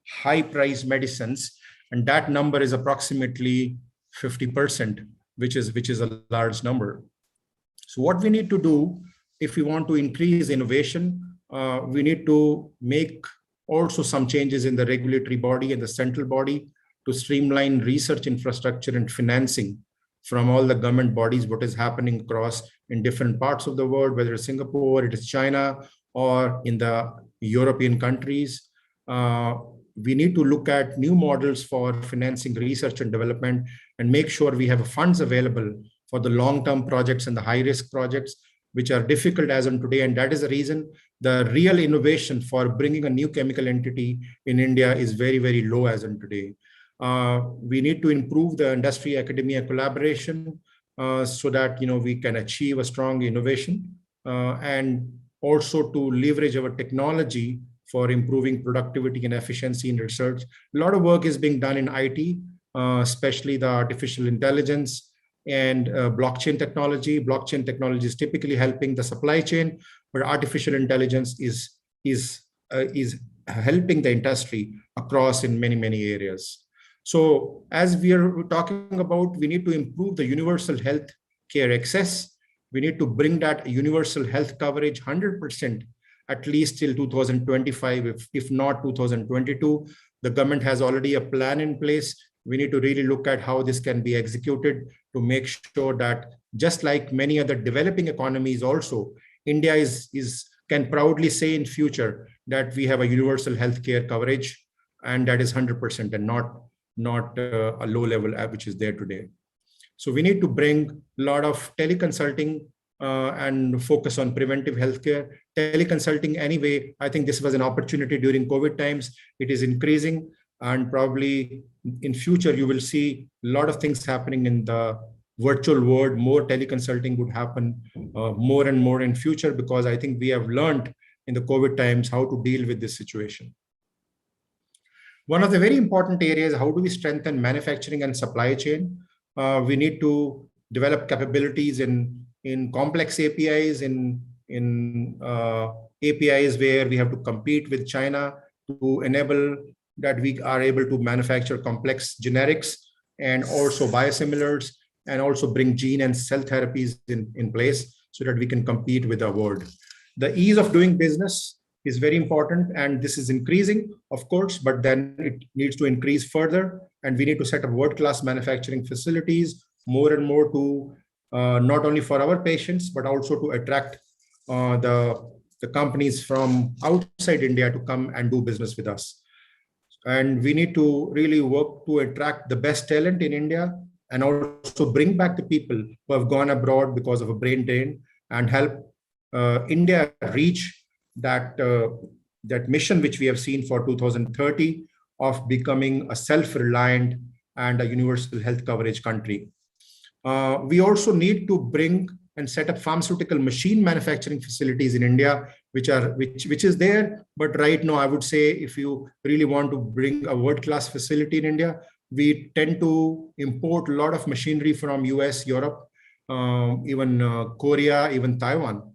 high-priced medicines, and that number is approximately 50%, which is a large number. So what we need to do if we want to increase innovation, we need to make also some changes in the regulatory body and the central body to streamline research infrastructure and financing from all the government bodies, what is happening across in different parts of the world, whether it's Singapore, it is China, or in the European countries. We need to look at new models for financing research and development and make sure we have funds available for the long-term projects and the high-risk projects, which are difficult as of today. And that is the reason the real innovation for bringing a new chemical entity in India is very, very low as of today. We need to improve the industry-academia collaboration so that we can achieve a strong innovation and also to leverage our technology for improving productivity and efficiency in research. A lot of work is being done in IT, especially the artificial intelligence and blockchain technology. Blockchain technology is typically helping the supply chain, but artificial intelligence is helping the industry across in many, many areas. So as we are talking about, we need to improve the universal health care access. We need to bring that universal health coverage 100% at least till 2025, if not 2022. The government has already a plan in place. We need to really look at how this can be executed to make sure that, just like many other developing economies also, India can proudly say in future that we have a universal healthcare coverage, and that is 100% and not a low level which is there today. So we need to bring a lot of teleconsulting and focus on preventive healthcare. Teleconsulting anyway, I think this was an opportunity during COVID times. It is increasing, and probably in future you will see a lot of things happening in the virtual world. More teleconsulting would happen more and more in future, because I think we have learned in the COVID times how to deal with this situation. One of the very important areas, how do we strengthen manufacturing and supply chain? We need to develop capabilities in complex APIs, in APIs where we have to compete with China to enable that we are able to manufacture complex generics and also biosimilars, and also bring gene and cell therapies in place so that we can compete with the world. The ease of doing business is very important, and this is increasing, of course, but then it needs to increase further, and we need to set up world-class manufacturing facilities more and more to not only for our patients, but also to attract the companies from outside India to come and do business with us. And we need to really work to attract the best talent in India, and also bring back the people who have gone abroad because of a brain drain, and help India reach that mission which we have seen for 2030 of becoming a self-reliant and a universal health coverage country. We also need to bring and set up pharmaceutical machine manufacturing facilities in India, which is there. But right now, I would say if you really want to bring a world-class facility in India, we tend to import a lot of machinery from US, Europe, even Korea, even Taiwan.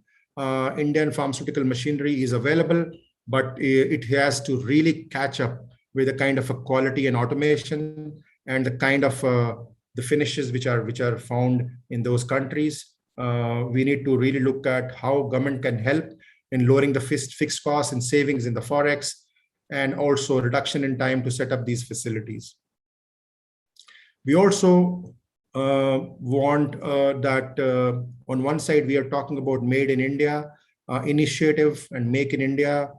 Indian pharmaceutical machinery is available, but it has to really catch up with the kind of a quality and automation and the kind of the finishes which are found in those countries. We need to really look at how government can help in lowering the fixed costs and savings in the forex, and also reduction in time to set up these facilities. We also want that on one side, we are talking about Made in India initiative, and Make in India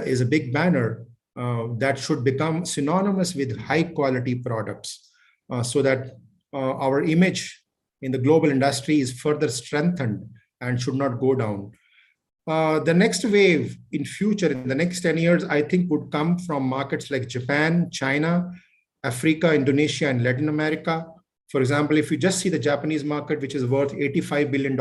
is a big banner that should become synonymous with high quality products so that our image in the global industry is further strengthened and should not go down. The next wave in future, in the next 10 years, I think would come from markets like Japan, China, Africa, Indonesia, and Latin America. For example, if you just see the Japanese market, which is worth $85 billion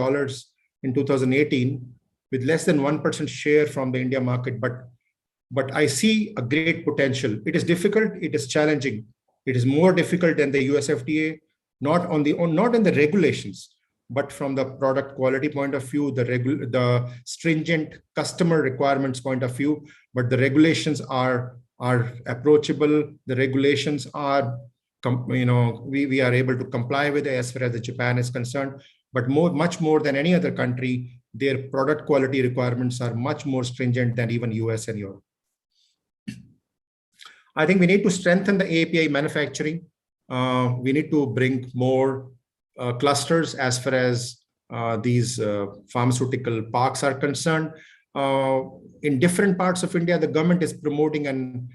in 2018, with less than 1% share from the India market, but I see a great potential. It is difficult, it is challenging. It is more difficult than the US FDA, not in the regulations, but from the product quality point of view, the stringent customer requirements point of view, but the regulations are approachable. The regulations are, we are able to comply with it as far as the Japan is concerned, but much more than any other country, their product quality requirements are much more stringent than even US and Europe. I think we need to strengthen the API manufacturing. We need to bring more clusters as far as these pharmaceutical parks are concerned. In different parts of India, the government is promoting and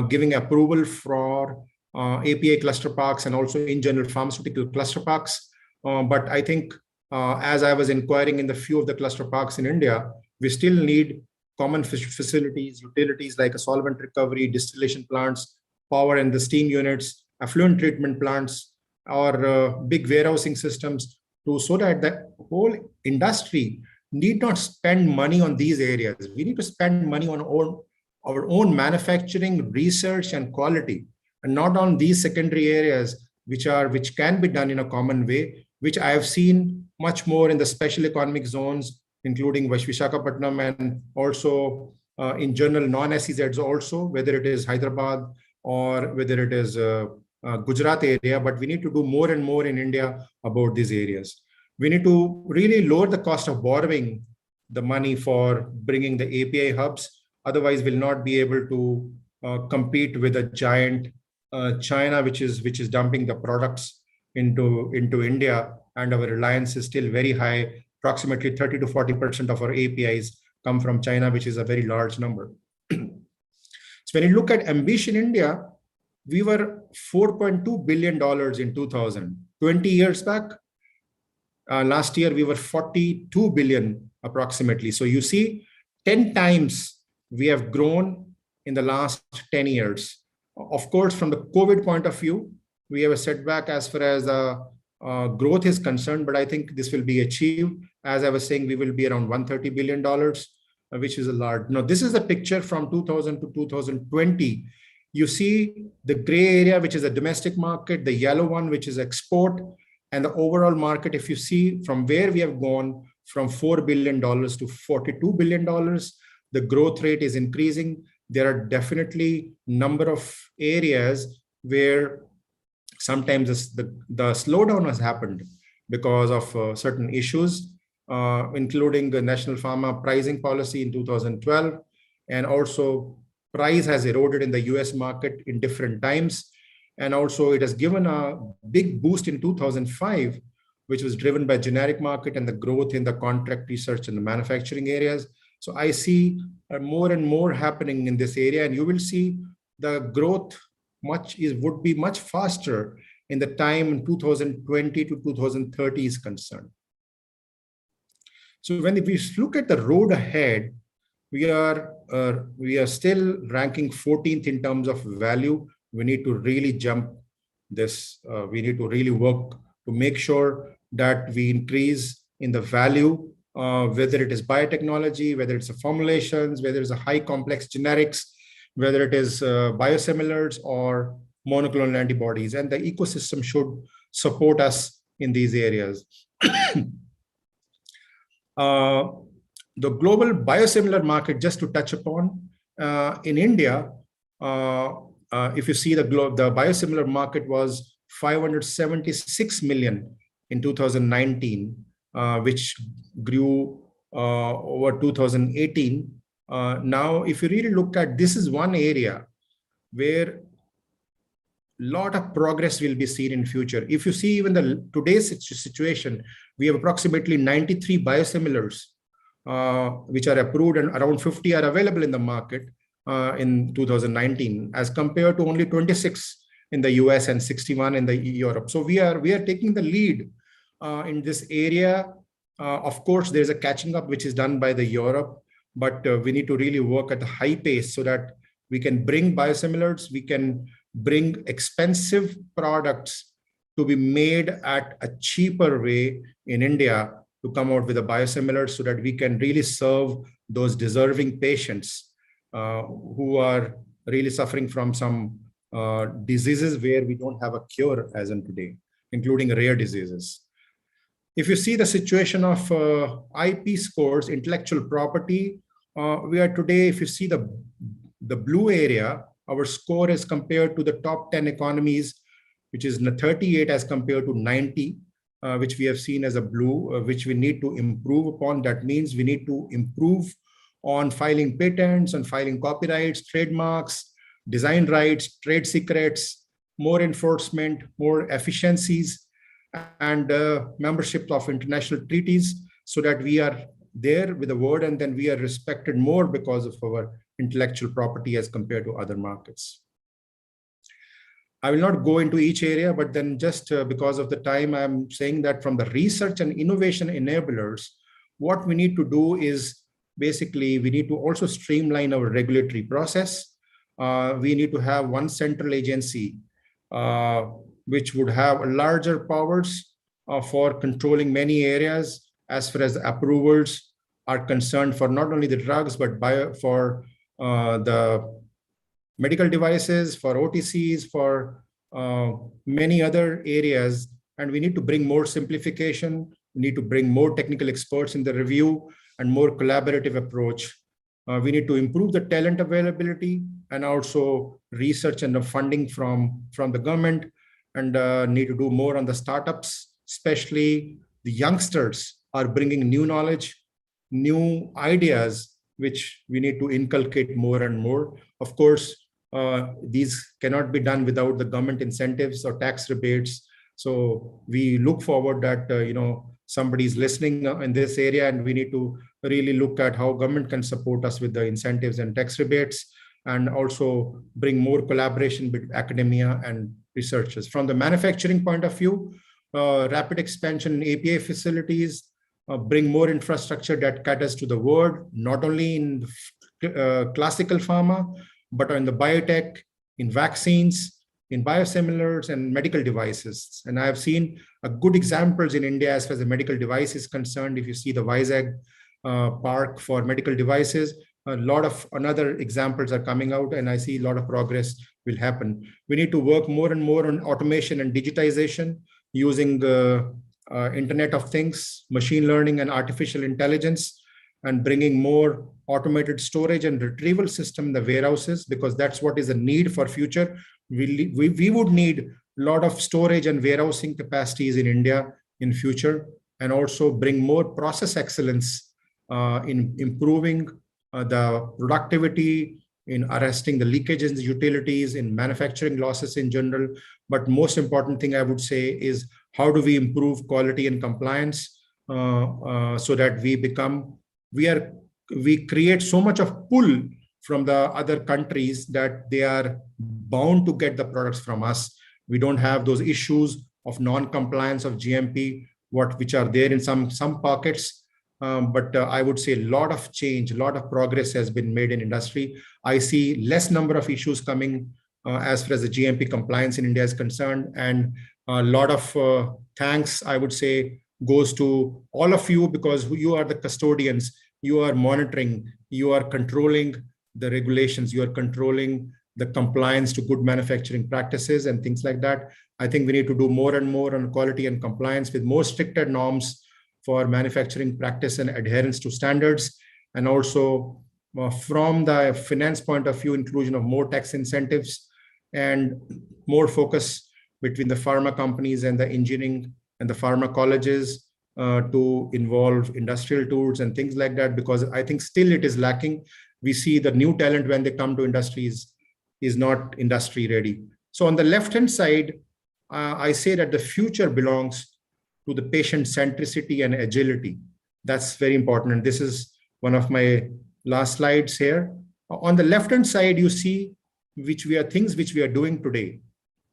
giving approval for API cluster parks and also in general pharmaceutical cluster parks. But I think as I was inquiring in the few of the cluster parks in India, we still need common facilities, utilities like a solvent recovery, distillation plants, power and the steam units, effluent treatment plants, or big warehousing systems so that the whole industry need not spend money on these areas. We need to spend money on our own manufacturing, research, and quality, and not on these secondary areas which can be done in a common way, which I have seen much more in the special economic zones, including Visakhapatnam and also in general non-SEZs also, whether it is Hyderabad or whether it is Gujarat area, but we need to do more and more in India about these areas. We need to really lower the cost of borrowing the money for bringing the API hubs. Otherwise, we'll not be able to compete with a giant China, which is dumping the products into India, and our reliance is still very high. Approximately 30 to 40% of our APIs come from China, which is a very large number. So when you look at Ambition India, we were $4.2 billion in 2000. 20 years back, last year we were 42 billion approximately. So you see 10 times we have grown in the last 10 years. Of course, from the COVID point of view, we have a setback as far as growth is concerned, but I think this will be achieved. As I was saying, we will be around $130 billion, which is a large. Now, this is a picture from 2000 to 2020. You see the gray area, which is a domestic market, the yellow one, which is export, and the overall market. If you see from where we have gone from $4 billion to $42 billion, the growth rate is increasing. There are definitely number of areas where sometimes the slowdown has happened because of certain issues, including the national pharma pricing policy in 2012, and also price has eroded in the US market in different times. And also it has given a big boost in 2005, which was driven by generic market and the growth in the contract research and the manufacturing areas. So I see more and more happening in this area, and you will see the growth would be much faster in the time in 2020 to 2030 is concerned. So when we look at the road ahead, we are still ranking 14th in terms of value. We need to really jump this. We need to really work to make sure that we increase in the value, whether it is biotechnology, whether it's a formulations, whether it's a high complex generics, whether it is biosimilars or monoclonal antibodies, and the ecosystem should support us in these areas. The global biosimilar market, just to touch upon, in India, if you see the biosimilar market was 576 million in 2019, which grew over 2018. Now, if you really look at, this is one area where lot of progress will be seen in future. If you see even today's situation, we have approximately 93 biosimilars which are approved, and around 50 are available in the market in 2019, as compared to only 26 in the US and 61 in the Europe. So we are taking the lead in this area. Of course, there's a catching up which is done by the Europe, but we need to really work at a high pace so that we can bring biosimilars, we can bring expensive products to be made at a cheaper way in India to come out with a biosimilar, so that we can really serve those deserving patients who are really suffering from some diseases where we don't have a cure as in today, including rare diseases. If you see the situation of IP scores, intellectual property, we are today, if you see the blue area, our score is compared to the top 10 economies, which is 38 as compared to 90, which we have seen as a blue, which we need to improve upon. That means we need to improve on filing patents, on filing copyrights, trademarks, design rights, trade secrets, more enforcement, more efficiencies, and membership of international treaties, so that we are there with the word and then we are respected more because of our intellectual property as compared to other markets. I will not go into each area, but then just because of the time, I'm saying that from the research and innovation enablers, what we need to do is basically we need to also streamline our regulatory process. We need to have one central agency which would have larger powers for controlling many areas as far as the approvals are concerned for not only the drugs, but for the medical devices, for OTCs, for many other areas. And we need to bring more simplification. We need to bring more technical experts in the review and more collaborative approach. We need to improve the talent availability and also research and the funding from the government, and need to do more on the startups, especially the youngsters are bringing new knowledge, new ideas, which we need to inculcate more and more. Of course, these cannot be done without the government incentives or tax rebates. So we look forward that, somebody is listening in this area, and we need to really look at how government can support us with the incentives and tax rebates, and also bring more collaboration between academia and researchers. From the manufacturing point of view, rapid expansion in API facilities, bring more infrastructure that caters to the world, not only in classical pharma, but in the biotech, in vaccines, in biosimilars and medical devices. And I have seen good examples in India as far as the medical device is concerned. If you see the Vizag park for medical devices, a lot of another examples are coming out, and I see a lot of progress will happen. We need to work more and more on automation and digitization using the Internet of Things, machine learning and artificial intelligence, and bringing more automated storage and retrieval system in the warehouses, because that's what is a need for future. We would need a lot of storage and warehousing capacities in India in future, and also bring more process excellence in improving the productivity, in arresting the leakages in the utilities, in manufacturing losses in general. But most important thing I would say is how do we improve quality and compliance so that we create so much of pull from the other countries that they are bound to get the products from us. We don't have those issues of non-compliance of GMP, which are there in some pockets. But I would say a lot of change, a lot of progress has been made in industry. I see less number of issues coming as far as the GMP compliance in India is concerned. And a lot of thanks, I would say, goes to all of you, because you are the custodians, you are monitoring, you are controlling the regulations, you are controlling the compliance to good manufacturing practices and things like that. I think we need to do more and more on quality and compliance with more stricter norms for manufacturing practice and adherence to standards. And also from the finance point of view, inclusion of more tax incentives and more focus between the pharma companies and the engineering and the pharma colleges to involve industrial tools and things like that, because I think still it is lacking. We see the new talent when they come to industries is not industry ready. So on the left-hand side, I say that the future belongs to the patient centricity and agility. That's very important. And this is one of my last slides here. On the left-hand side, you see things which we are doing today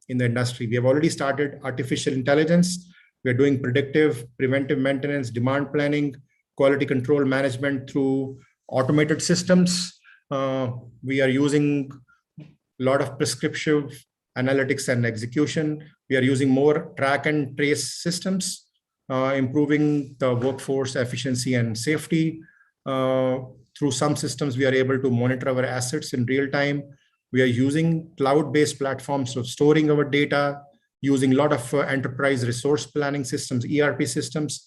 in the industry. We have already started artificial intelligence. We are doing predictive, preventive maintenance, demand planning, quality control management through automated systems. We are using a lot of prescriptive analytics and execution. We are using more track and trace systems, improving the workforce efficiency and safety. Through some systems, we are able to monitor our assets in real time. We are using cloud-based platforms for storing our data, using a lot of enterprise resource planning systems, ERP systems,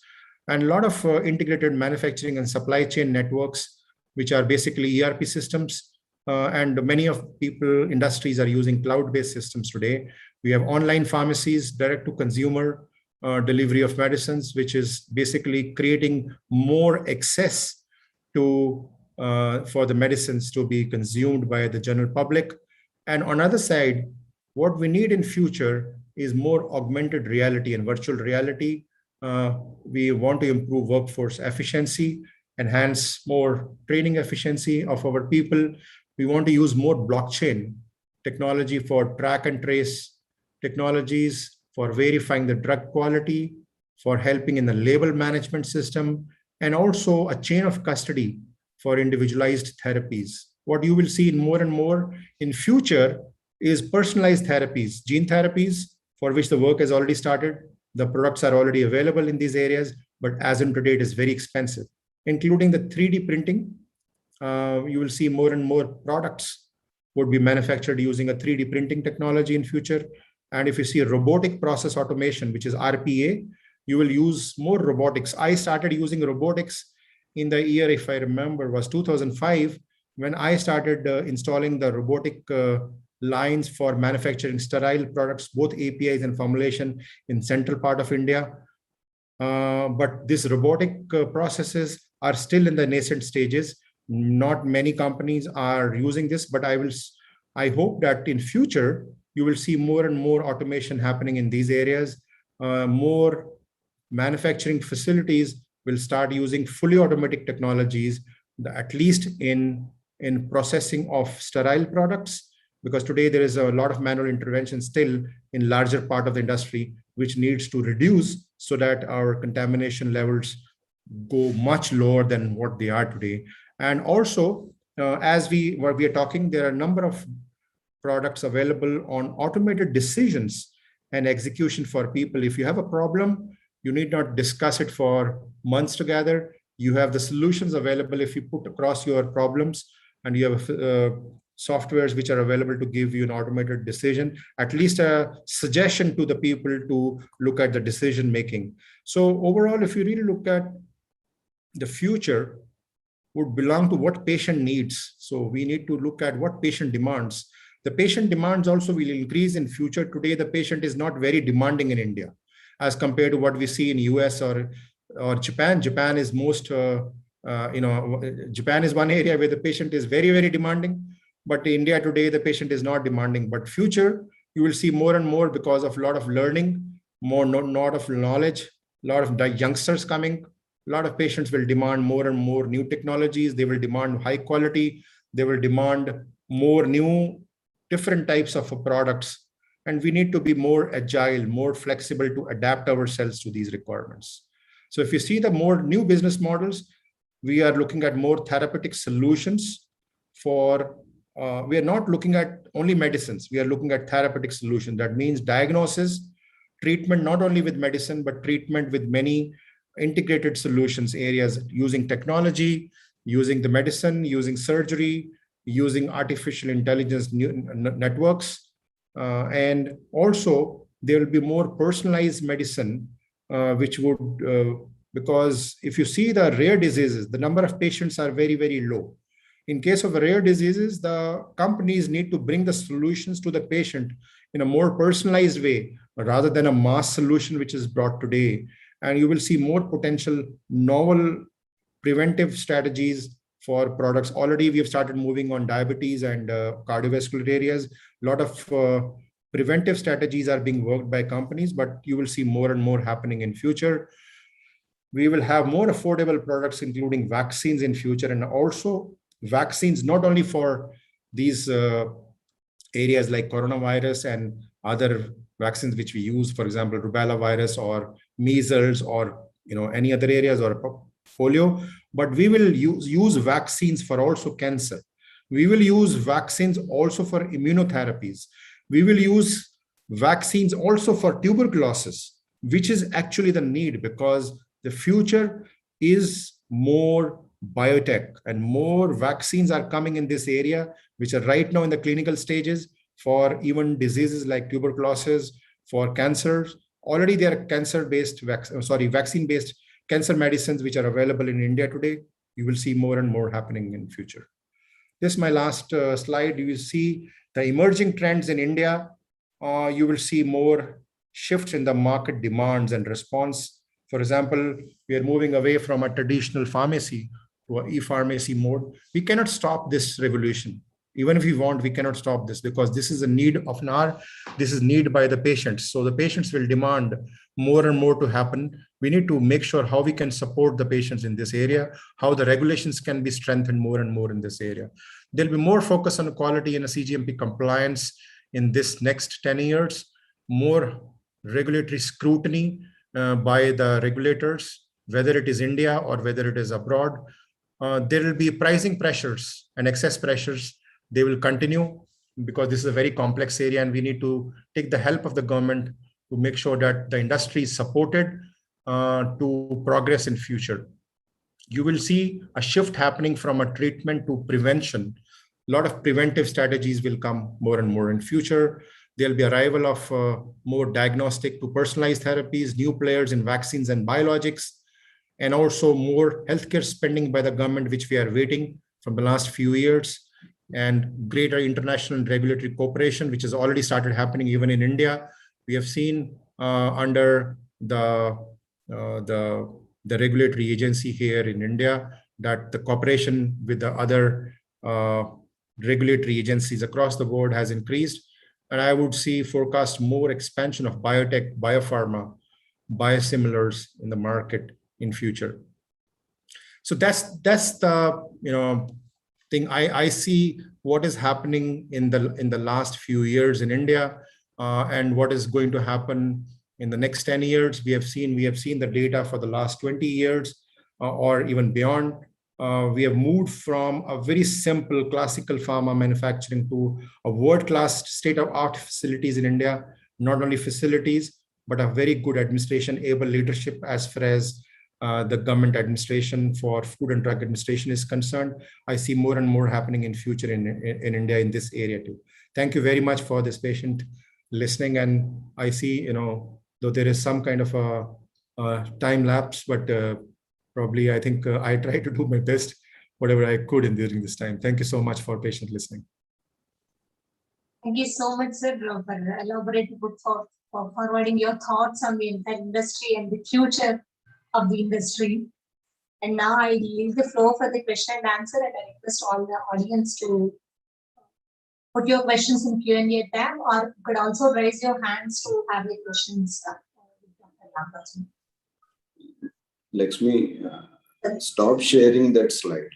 and a lot of integrated manufacturing and supply chain networks, which are basically ERP systems. And many of industries are using cloud-based systems today. We have online pharmacies, direct-to-consumer delivery of medicines, which is basically creating more access to for the medicines to be consumed by the general public. And on the other side, what we need in future is more augmented reality and virtual reality. We want to improve workforce efficiency, enhance more training efficiency of our people. We want to use more blockchain technology for track and trace technologies, for verifying the drug quality, for helping in the label management system, and also a chain of custody for individualized therapies. What you will see more and more in future is personalized therapies, gene therapies, for which the work has already started. The products are already available in these areas, but as in today, it is very expensive, including the 3D printing. You will see more and more products would be manufactured using a 3D printing technology in future. And if you see robotic process automation, which is RPA, you will use more robotics. I started using robotics in the year, if I remember, was 2005, when I started installing the robotic lines for manufacturing sterile products, both APIs and formulation in central part of India. But these robotic processes are still in the nascent stages. Not many companies are using this, but I hope that in future, you will see more and more automation happening in these areas. More manufacturing facilities will start using fully automatic technologies, at least in processing of sterile products, because today there is a lot of manual intervention still in larger part of the industry, which needs to reduce so that our contamination levels go much lower than what they are today. And also, as we are talking, there are a number of products available on automated decisions and execution for people. If you have a problem, you need not discuss it for months together. You have the solutions available if you put across your problems, and you have softwares which are available to give you an automated decision, at least a suggestion to the people to look at the decision making. So overall, if you really look at the future, would belong to what patient needs. So we need to look at what patient demands. The patient demands also will increase in future. Today, the patient is not very demanding in India as compared to what we see in US or Japan. Japan is Japan is one area where the patient is very, very demanding. But in India today, the patient is not demanding. But future, you will see more and more because of a lot of learning, lot of knowledge, a lot of youngsters coming. A lot of patients will demand more and more new technologies. They will demand high quality. They will demand more new, different types of products. And we need to be more agile, more flexible to adapt ourselves to these requirements. So if you see the more new business models, we are looking at more therapeutic solutions for, we are not looking at only medicines. We are looking at therapeutic solutions. That means diagnosis, treatment, not only with medicine, but treatment with many integrated solutions areas, using technology, using the medicine, using surgery, using artificial intelligence networks. And also there will be more personalized medicine, which would, because if you see the rare diseases, the number of patients are very, very low. In case of rare diseases, the companies need to bring the solutions to the patient in a more personalized way, rather than a mass solution, which is brought today. And you will see more potential novel preventive strategies for products. Already we have started moving on diabetes and cardiovascular areas. A lot of preventive strategies are being worked by companies, but you will see more and more happening in future. We will have more affordable products, including vaccines in future, and also vaccines not only for these areas like coronavirus and other vaccines which we use, for example, rubella virus or measles or any other areas or polio, but we will use vaccines for also cancer. We will use vaccines also for immunotherapies. We will use vaccines also for tuberculosis, which is actually the need, because the future is more biotech and more vaccines are coming in this area, which are right now in the clinical stages for even diseases like tuberculosis, for cancers. Already there are vaccine-based cancer medicines which are available in India today. You will see more and more happening in future. This is my last slide. You will see the emerging trends in India. You will see more shifts in the market demands and response. For example, we are moving away from a traditional pharmacy to an e-pharmacy mode. We cannot stop this revolution. Even if we want, we cannot stop this, because this is a need of an hour. This is need by the patients. So the patients will demand more and more to happen. We need to make sure how we can support the patients in this area, how the regulations can be strengthened more and more in this area. There'll be more focus on quality and a CGMP compliance in this next 10 years, more regulatory scrutiny by the regulators, whether it is India or whether it is abroad. There will be pricing pressures and excess pressures. They will continue because this is a very complex area, and we need to take the help of the government to make sure that the industry is supported to progress in future. You will see a shift happening from a treatment to prevention. A lot of preventive strategies will come more and more in future. There'll be arrival of more diagnostic to personalized therapies, new players in vaccines and biologics, and also more healthcare spending by the government, which we are waiting from the last few years, and greater international and regulatory cooperation, which has already started happening even in India. We have seen under the regulatory agency here in India that the cooperation with the other regulatory agencies across the board has increased. And I would forecast more expansion of biotech, biopharma, biosimilars in the market in future. So that's the thing. I see what is happening in the last few years in India, and what is going to happen in the next 10 years. We have seen the data for the last 20 years or even beyond. We have moved from a very simple classical pharma manufacturing to a world-class state-of-art facilities in India. Not only facilities, but a very good administration, able leadership as far as the government administration for Food and Drug Administration is concerned. I see more and more happening in future in India in this area too. Thank you very much for this patient listening. And I see, though there is some kind of a time lapse, but probably I think I try to do my best, whatever I could during this time. Thank you so much for patient listening. Thank you so much, sir, for elaborating for forwarding your thoughts on the entire industry and the future of the industry. And now I leave the floor for the question and answer, and I request all the audience to put your questions in Q&A tab, or you could also raise your hands to have your questions. Lakshmi, stop sharing that slide.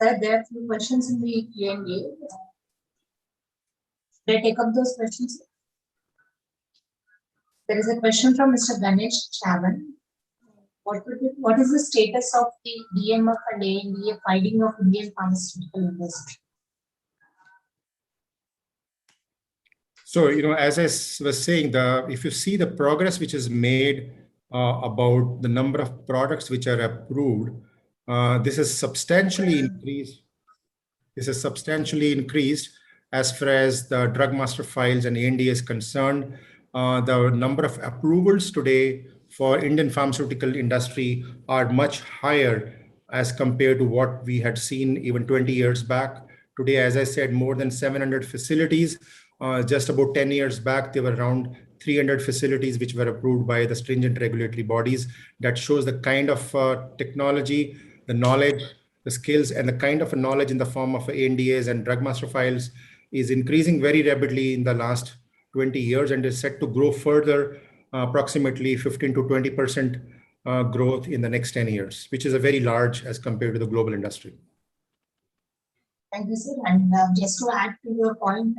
Sir, there are a few questions in the Q&A. Should I take up those questions? There is a question from Mr. Ganesh Chavan. What is the status of the DMF and ANDA filing of Indian pharmaceutical industry? So, as I was saying, if you see the progress which is made about the number of products which are approved, this is substantially increased. This is substantially increased as far as the drug master files and ANDA is concerned. The number of approvals today for Indian pharmaceutical industry are much higher as compared to what we had seen even 20 years back. Today, as I said, more than 700 facilities. Just about 10 years back, there were around 300 facilities which were approved by the stringent regulatory bodies. That shows the kind of technology the knowledge, the skills, and the kind of a knowledge in the form of ANDAs and drug master files is increasing very rapidly in the last 20 years and is set to grow further, approximately 15 to 20% growth in the next 10 years, which is a very large as compared to the global industry. Thank you, sir. And just to add to your point,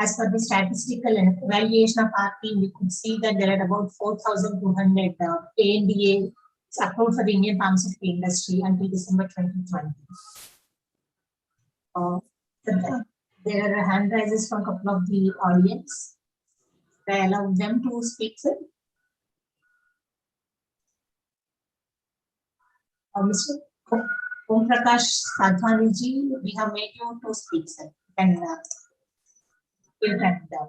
as per the statistical evaluation of our team, we could see that there are about 4,200 ANDA approved for the Indian pharmaceutical industry until December 2020. There are hand raises from a couple of the audience. I allow them to speak, sir. Mr. Om Prakash Sadhwani ji, we have made you to speak, sir. And we'll wrap it down.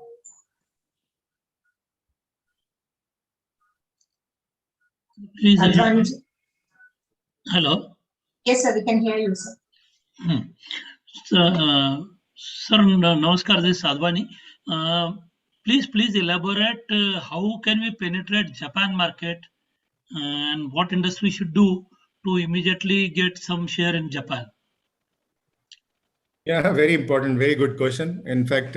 Please, Sadhwani ji. hello. Yes, sir, we can hear you, sir. Sir, namaskar, this is Sadhwani. Please elaborate how can we penetrate Japan market and what industry should do to immediately get some share in Japan? Yeah, very important, very good question. In fact,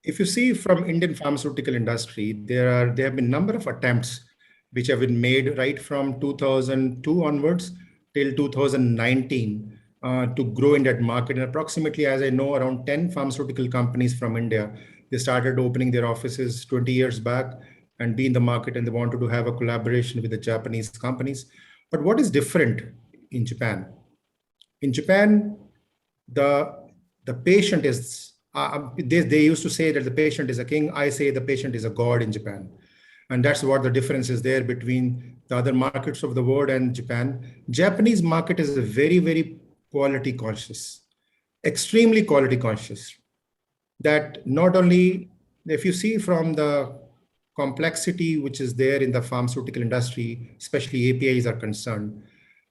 if you see from Indian pharmaceutical industry, there have been a number of attempts which have been made right from 2002 onwards till 2019 to grow in that market. And approximately, as I know, around 10 pharmaceutical companies from India, they started opening their offices 20 years back and be in the market, and they wanted to have a collaboration with the Japanese companies. But what is different in Japan? In Japan, the patient is, they used to say that the patient is a king. I say the patient is a god in Japan. And that's what the difference is there between the other markets of the world and Japan. Japanese market is a very, very quality conscious, extremely quality conscious. That not only, if you see from the complexity which is there in the pharmaceutical industry, especially APIs are concerned,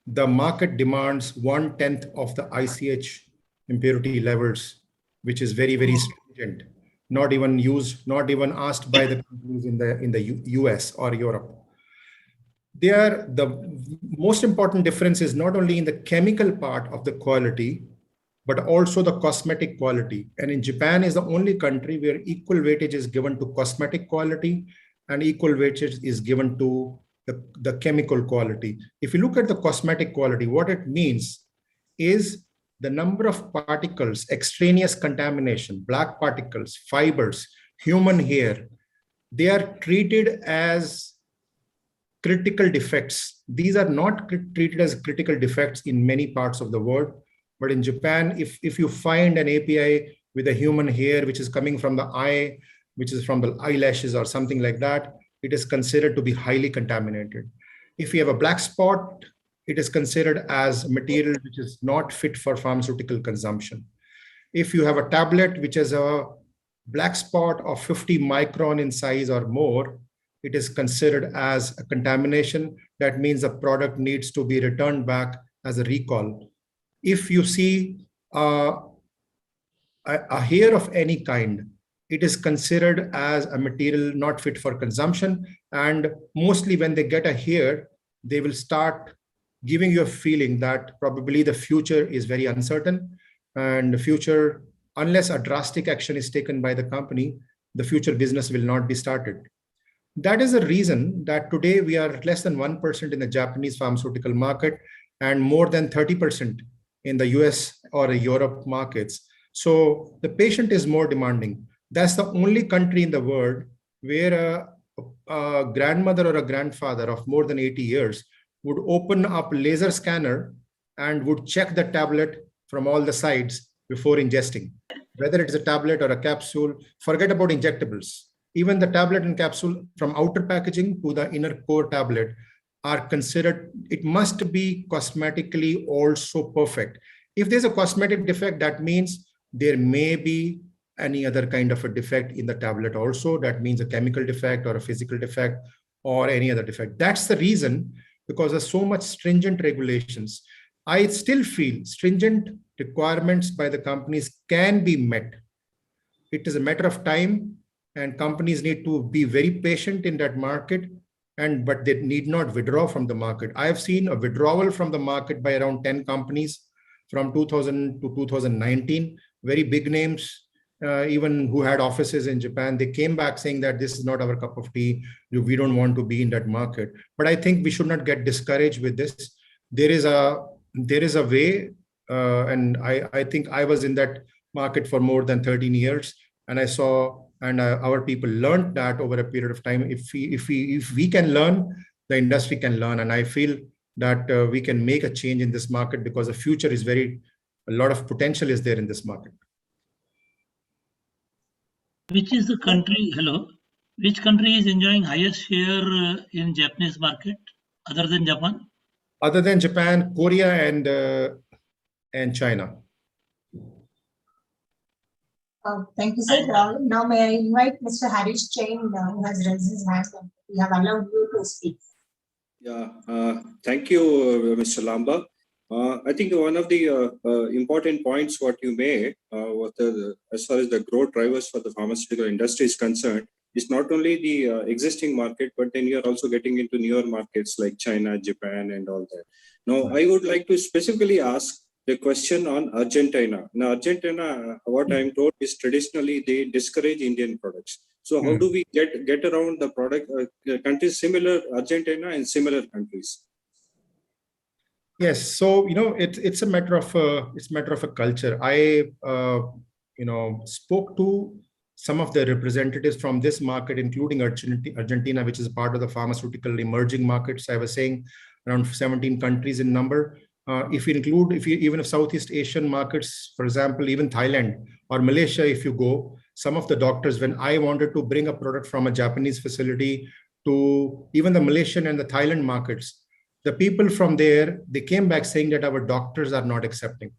the market demands 1/10 of the ICH impurity levels, which is very, very stringent. Not even used, not even asked by the companies in the US or Europe. The most important difference is not only in the chemical part of the quality, but also the cosmetic quality. And in Japan is the only country where equal weightage is given to cosmetic quality and equal weightage is given to the chemical quality. If you look at the cosmetic quality, what it means is the number of particles, extraneous contamination, black particles, fibers, human hair, they are treated as critical defects. These are not treated as critical defects in many parts of the world. But in Japan, if you find an API with a human hair, which is coming from the eye, which is from the eyelashes or something like that, it is considered to be highly contaminated. If you have a black spot, it is considered as material which is not fit for pharmaceutical consumption. If you have a tablet which has a black spot of 50 micron in size or more, it is considered as a contamination. That means the product needs to be returned back as a recall. If you see a hair of any kind, it is considered as a material not fit for consumption. And mostly when they get a hair, they will start giving you a feeling that probably the future is very uncertain, and the future, unless a drastic action is taken by the company, the future business will not be started. That is the reason that today we are less than 1% in the Japanese pharmaceutical market and more than 30% in the US or Europe markets. So the patient is more demanding. That's the only country in the world where a grandmother or a grandfather of more than 80 years would open up a laser scanner and would check the tablet from all the sides before ingesting. Whether it's a tablet or a capsule, forget about injectables. Even the tablet and capsule from outer packaging to the inner core tablet are considered, it must be cosmetically also perfect. If there's a cosmetic defect, that means there may be any other kind of a defect in the tablet also. That means a chemical defect or a physical defect or any other defect. That's the reason, because of so much stringent regulations. I still feel stringent requirements by the companies can be met. It is a matter of time, and companies need to be very patient in that market. but they need not withdraw from the market. I have seen a withdrawal from the market by around 10 companies from 2000 to 2019, very big names, even who had offices in Japan. They came back saying that this is not our cup of tea. We don't want to be in that market. But I think we should not get discouraged with this. There is a way, and I think I was in that market for more than 13 years, and I saw, and our people learned that over a period of time. If we can learn, the industry can learn, and I feel that we can make a change in this market, because the future is a lot of potential is there in this market. Which is the country, hello, which country is enjoying highest share in Japanese market other than Japan? Other than Japan, Korea and China. Thank you, sir. Now may I invite Mr. Harish Chain, who has raised his hand. We have allowed you to speak. Yeah, thank you, Mr. Lamba. I think one of the important points what you made, as far as the growth drivers for the pharmaceutical industry is concerned, is not only the existing market, but then you're also getting into newer markets like China, Japan, and all that. Now, I would like to specifically ask the question on Argentina. Now, Argentina, what I'm told is traditionally they discourage Indian products. So how do we get around the product countries similar Argentina and similar countries? Yes, so it's a matter of a culture. I spoke to some of the representatives from this market, including Argentina, which is part of the pharmaceutical emerging markets. I was saying around 17 countries in number. Even if Southeast Asian markets, for example, even Thailand or Malaysia, if you go, some of the doctors, when I wanted to bring a product from a Japanese facility to even the Malaysian and the Thailand markets, the people from there, they came back saying that our doctors are not accepting.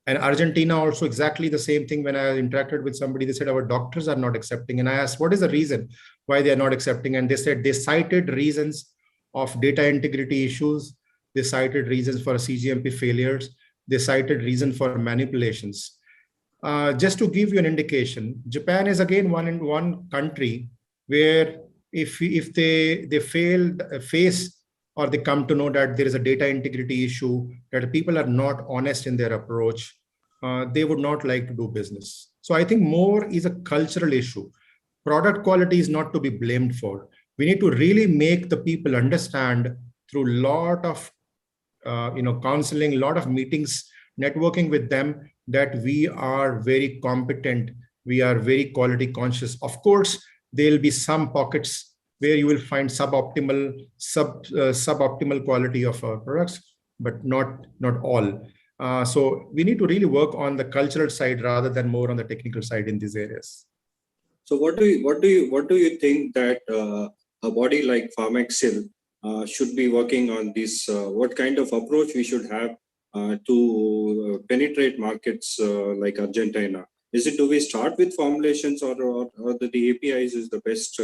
And Argentina also exactly the same thing. When I interacted with somebody, they said our doctors are not accepting. And I asked, what is the reason why they are not accepting? And they said they cited reasons of data integrity issues. They cited reasons for CGMP failures. They cited reasons for manipulations. Just to give you an indication, Japan is again one country where if they face or they come to know that there is a data integrity issue, that people are not honest in their approach, they would not like to do business. So I think more is a cultural issue. Product quality is not to be blamed for. We need to really make the people understand through a lot of counseling, a lot of meetings, networking with them, that we are very competent, we are very quality conscious. Of course, there will be some pockets where you will find suboptimal quality of our products, but not all. So we need to really work on the cultural side rather than more on the technical side in these areas. So what do you think that a body like Pharmaxil should be working on this? What kind of approach we should have to penetrate markets like Argentina? Is it, do we start with formulations or the APIs is the best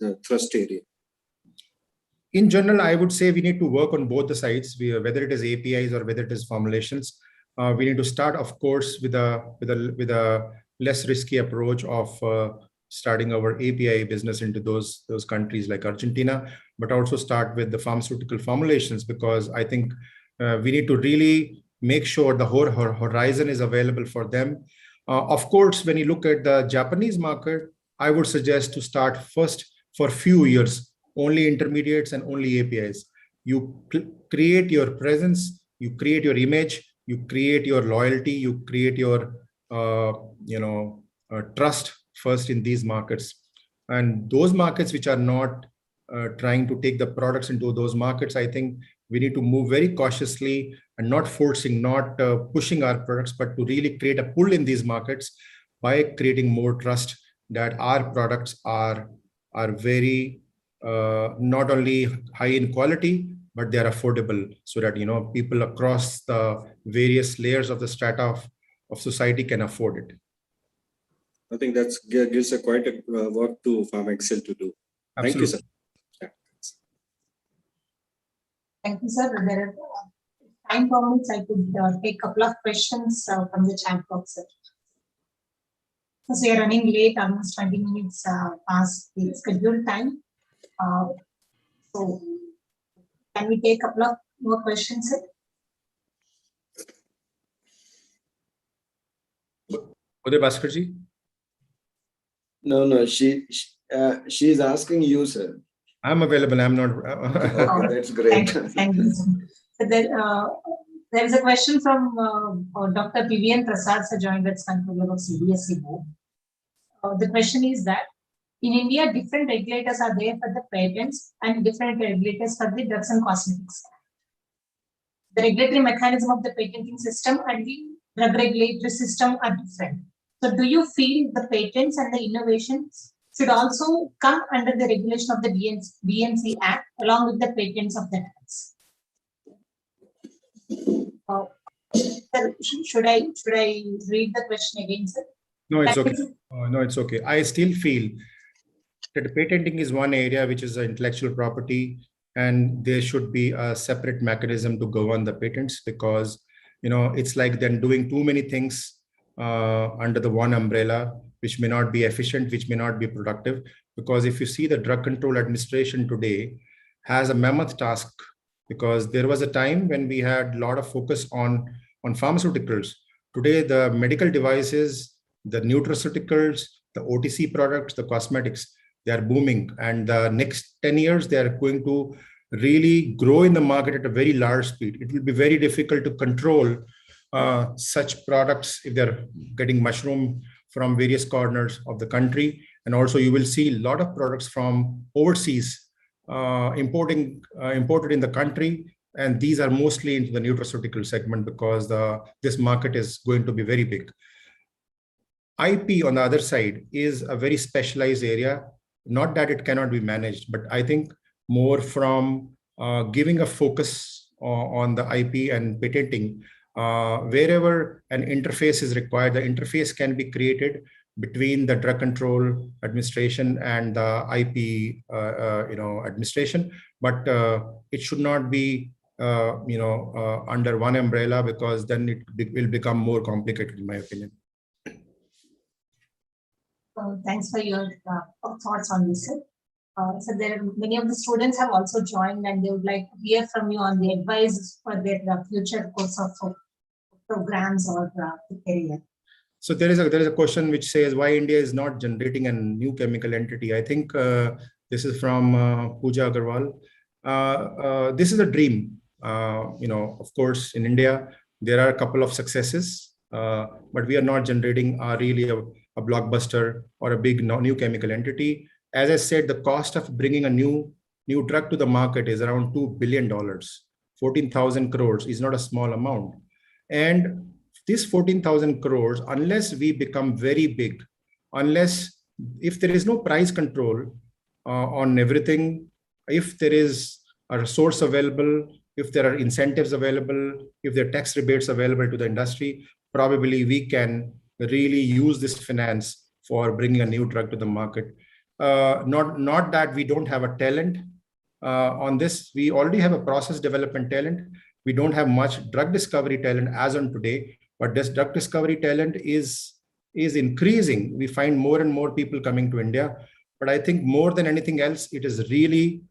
the thrust area? In general, I would say we need to work on both the sides, whether it is APIs or whether it is formulations. We need to start, of course, with a less risky approach of starting our API business into those countries like Argentina, but also start with the pharmaceutical formulations, because I think we need to really make sure the whole horizon is available for them. Of course, when you look at the Japanese market, I would suggest to start first for a few years, only intermediates and only APIs. You create your presence, you create your image, you create your loyalty, you create your trust first in these markets. And those markets which are not trying to take the products into those markets, I think we need to move very cautiously and not forcing, not pushing our products, but to really create a pull in these markets by creating more trust that our products are very not only high in quality, but they are affordable, so that people across the various layers of the strata of society can afford it. I think that gives quite a work to Pharmaxil to do. Absolutely. Thank you, sir. Yeah. Thank you, sir. There are time permits, I could take a couple of questions from the chat box, sir. Because we are running late, almost 20 minutes past the scheduled time. So can we take a couple of more questions, sir? Uday Bhaskarji? No, she's asking you, sir. I'm available. I'm not. Okay, that's great. Thank you, sir. So there is a question from Dr. Vivian Prasad, sir, joint Reps Controller of CBSE Board. The question is that in India, different regulators are there for the patents and different regulators for the drugs and cosmetics. The regulatory mechanism of the patenting system and the drug regulatory system are different. So do you feel the patents and the innovations should also come under the regulation of the BNC Act along with the patents of the drugs? Sir, should I read the question again, sir? No, it's okay. No, it's okay. I still feel that patenting is one area which is intellectual property, and there should be a separate mechanism to govern the patents, because it's like then doing too many things under the one umbrella, which may not be efficient, which may not be productive. Because if you see, the Drug Control Administration today has a mammoth task, because there was a time when we had a lot of focus on pharmaceuticals. Today, the medical devices, the nutraceuticals, the OTC products, the cosmetics, they are booming. And the next 10 years, they are going to really grow in the market at a very large speed. It will be very difficult to control such products if they're getting mushroom from various corners of the country. And also you will see a lot of products from overseas imported in the country. And these are mostly into the nutraceutical segment, because this market is going to be very big. IP, on the other side, is a very specialized area. Not that it cannot be managed, but I think more from giving a focus on the IP and patenting. Wherever an interface is required, the interface can be created between the Drug Control Administration and the IP administration, but it should not be under one umbrella, because then it will become more complicated, in my opinion. Thanks for your thoughts on this, sir. So many of the students have also joined, and they would like to hear from you on the advice for their future course of programs or career. So there is a question which says why India is not generating a new chemical entity. I think this is from Pooja Agarwal. This is a dream. Of course, in India there are a couple of successes, but we are not generating really a blockbuster or a big new chemical entity. As I said, the cost of bringing a new drug to the market is around $2 billion. 14,000 crores is not a small amount. And this 14,000 crores, unless we become very big, if there is no price control on everything, if there is a resource available, if there are incentives available, if there are tax rebates available to the industry, probably we can really use this finance for bringing a new drug to the market. Not that we don't have a talent on this. We already have a process development talent. We don't have much drug discovery talent as on today, but this drug discovery talent is increasing. We find more and more people coming to India. But I think more than anything else, it is really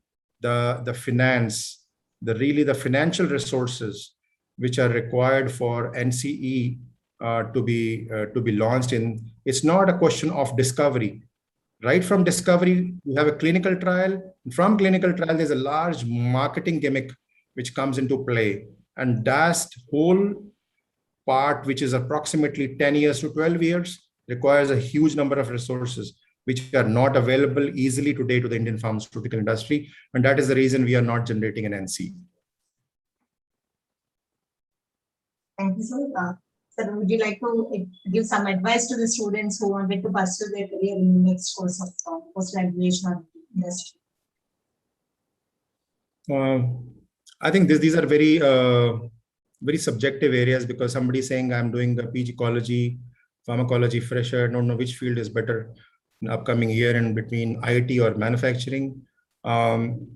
the finance, the financial resources which are required for NCE to be launched in. It's not a question of discovery. Right from discovery, you have a clinical trial. From clinical trial, there's a large marketing gimmick which comes into play. And that whole part, which is approximately 10 years to 12 years, requires a huge number of resources, which are not available easily today to the Indian pharmaceutical industry. And that is the reason we are not generating an NC. Thank you, sir. Sir, would you like to give some advice to the students who wanted to pursue their career in the next course of post-graduation or industry? I think these are very subjective areas, because somebody saying I'm doing a PG ecology, pharmacology fresher, don't know which field is better in the upcoming year in between IT or manufacturing. And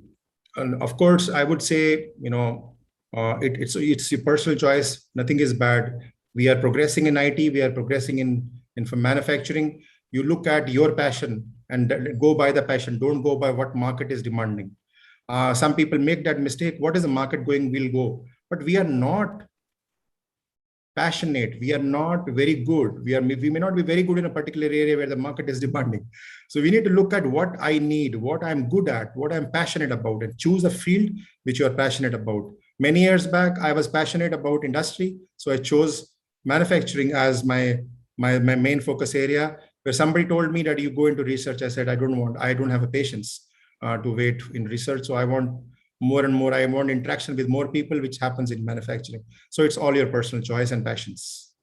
of course, I would say, it's a personal choice. Nothing is bad. We are progressing in IT. We are progressing in And for manufacturing, you look at your passion and go by the passion. Don't go by what market is demanding. Some people make that mistake. What is the market going? We'll go. But we are not passionate. We are not very good. We may not be very good in a particular area where the market is demanding. So we need to look at what I need, what I'm good at, what I'm passionate about, and choose a field which you are passionate about. Many years back, I was passionate about industry. So I chose manufacturing as my main focus area. Where somebody told me that you go into research, I said, I don't have a patience to wait in research. So I want more and more. I want interaction with more people, which happens in manufacturing. So it's all your personal choice and passions.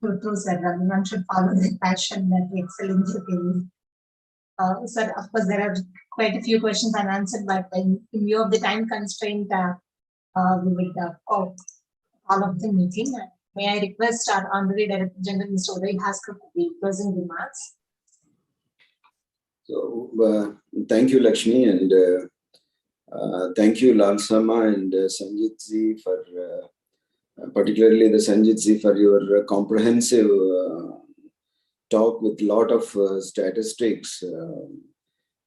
True, sir. Everyone should follow their passion that they excel in their field. Sir, of course, there are quite a few questions unanswered, but in view of the time constraint, we will call of the meeting. May I request our Honorary Director General, Mr. Uday Haskar, for the closing remarks. So, thank you, Lakshmi, and thank you, Lalsama and Sanjit Ji, for particularly the Sanjit Ji, for your comprehensive talk with a lot of statistics.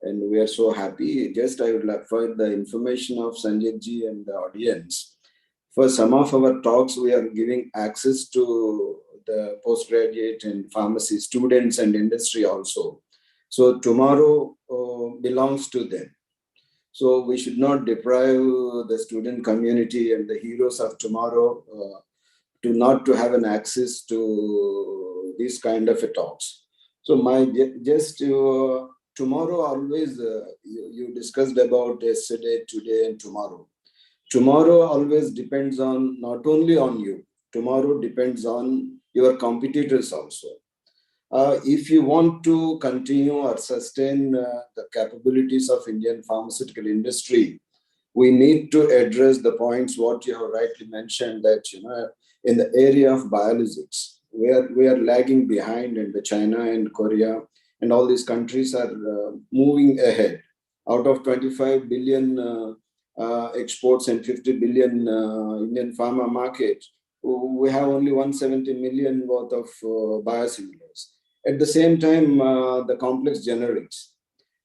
And we are so happy. Just I would like for the information of Sanjit Ji and the audience. For some of our talks, we are giving access to the postgraduate and pharmacy students and industry also. So tomorrow belongs to them. So we should not deprive the student community and the heroes of tomorrow to have an access to these kind of talks. So tomorrow always you discussed about yesterday, today, and tomorrow. Tomorrow always depends on not only on you. Tomorrow depends on your competitors also. If you want to continue or sustain the capabilities of Indian pharmaceutical industry, we need to address the points what you have rightly mentioned, that in the area of biologics, we are lagging behind, and the China and Korea and all these countries are moving ahead. Out of 25 billion exports and 50 billion Indian pharma market, we have only 170 million worth of biosimilars. At the same time, the complex generics.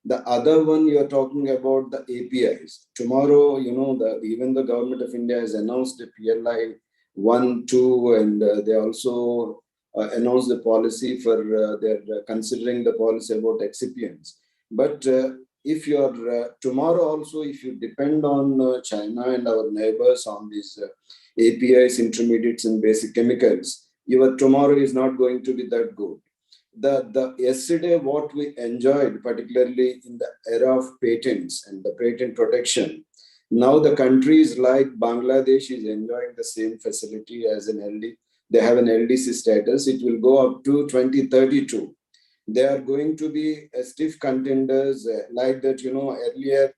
The other one you are talking about, the APIs. Tomorrow, even the government of India has announced the PLI 1, 2, and they also announced the policy for they're considering the policy about excipients. But if you're tomorrow also, if you depend on China and our neighbors on these APIs, intermediates, and basic chemicals, your tomorrow is not going to be that good. The yesterday what we enjoyed, particularly in the era of patents and the patent protection, now the countries like Bangladesh is enjoying the same facility as an LD. They have an LDC status. It will go up to 2032. They are going to be stiff contenders like that. Earlier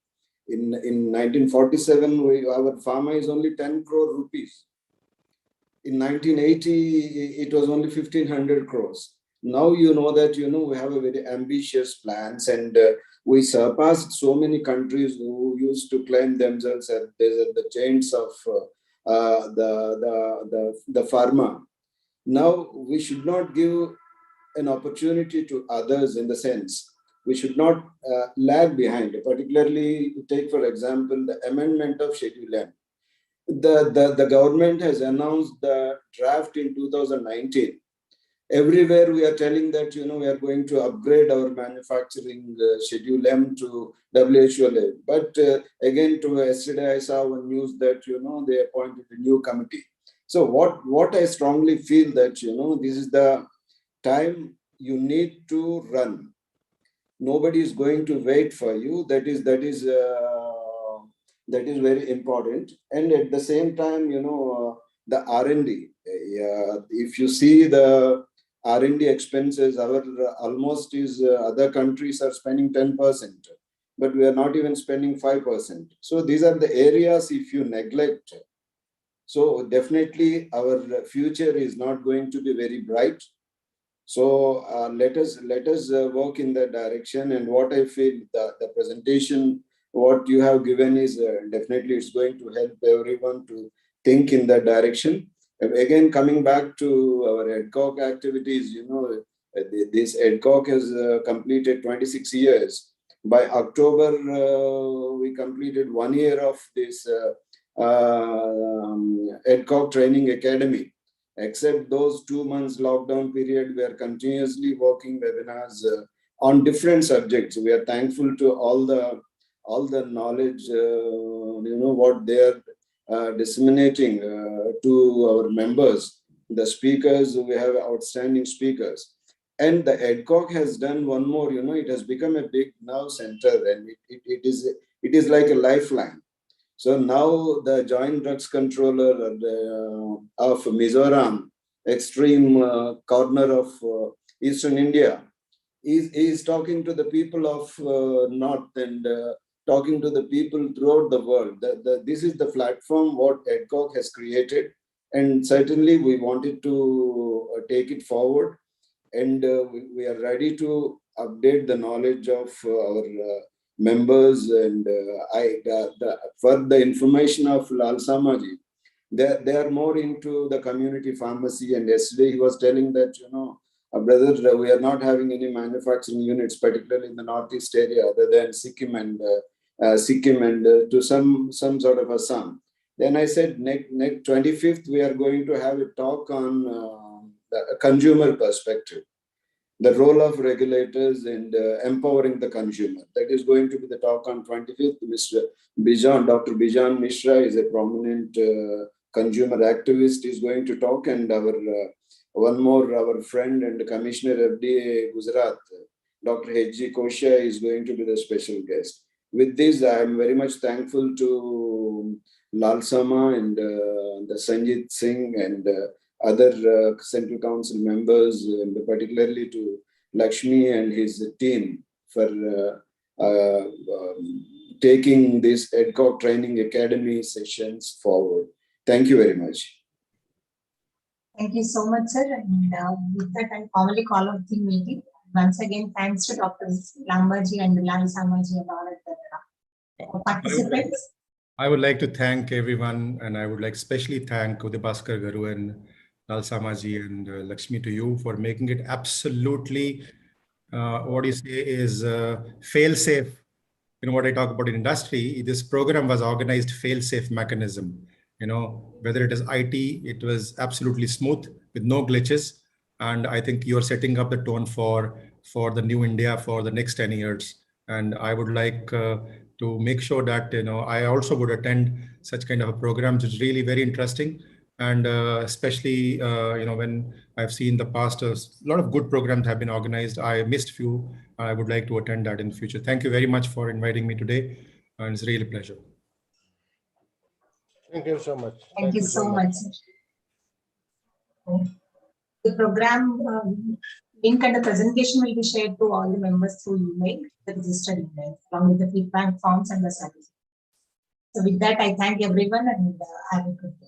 in 1947, our pharma is only 10 crore rupees. In 1980, it was only 1,500 crores. Now you know that we have a very ambitious plans, and we surpassed so many countries who used to claim themselves as the giants of the pharma. Now we should not give an opportunity to others, in the sense we should not lag behind. Particularly, take for example the amendment of Schedule M. The government has announced the draft in 2019. Everywhere we are telling that we are going to upgrade our manufacturing Schedule M to WHO level. But again, yesterday I saw one news that they appointed a new committee. So what I strongly feel that this is the time you need to run. Nobody is going to wait for you. That is very important. And at the same time, the R&D. If you see the R&D expenses, our almost is other countries are spending 10%, but we are not even spending 5%. So these are the areas if you neglect. So definitely our future is not going to be very bright. So let us work in that direction. And what I feel the presentation, what you have given is definitely it's going to help everyone to think in that direction. Again, coming back to our EDCOC activities, you know, this EDCOC has completed 26 years. By October, we completed 1 year of this EDCOC Training Academy. Except those 2 months lockdown period, we are continuously working webinars on different subjects. We are thankful to all the knowledge, you know, what they are disseminating to our members. The speakers, we have outstanding speakers. And the EDCOC has done one more, you know, it has become a big nerve center, and it is like a lifeline. So now the Joint Drugs Controller of Mizoram, extreme corner of Eastern India, is talking to the people of North and talking to the people throughout the world. This is the platform what EDCOC has created, and certainly we wanted to take it forward, and we are ready to update the knowledge of our members. And for the information of Lal Samaji, they are more into the community pharmacy. And yesterday he was telling that, you know, brother, we are not having any manufacturing units, particularly in the Northeast area, other than Sikkim and to some sort of Assam. Then I said, next 25th, we are going to have a talk on the consumer perspective, the role of regulators and empowering the consumer. That is going to be the talk on 25th. Dr. Bijan Mishra is a prominent consumer activist, is going to talk, and our friend and Commissioner FDA Gujarat, Dr. H.G. Koshia, is going to be the special guest. With this, I am very much thankful to Lal Sama and the Sanjit Singh and other Central Council members, and particularly to Lakshmi and his team for taking this EDCOC Training Academy sessions forward. Thank you very much. Thank you so much, sir. And with that, I formally call out the meeting. Once again, thanks to Dr. Lambaji and Lal Samaji and all the participants. I would like to thank everyone, and I would like especially thank Udibhaskar Garu and Lal Samaji and Lakshmi to you for making it absolutely, what you say is fail-safe. You know what I talk about in industry, this program was organized fail-safe mechanism. You know, whether it is IT, it was absolutely smooth with no glitches. And I think you're setting up the tone for the new India for the next 10 years. And I would like to make sure that, you know, I also would attend such kind of a program, which is really very interesting. And especially, you know, when I've seen the past, a lot of good programs have been organized. I missed few. I would like to attend that in the future. Thank you very much for inviting me today. And it's really a pleasure. Thank you so much. Thank you so much. The program link and the presentation will be shared to all the members through email, the registered email, along with the feedback forms and the service. So with that, I thank everyone and have a good day.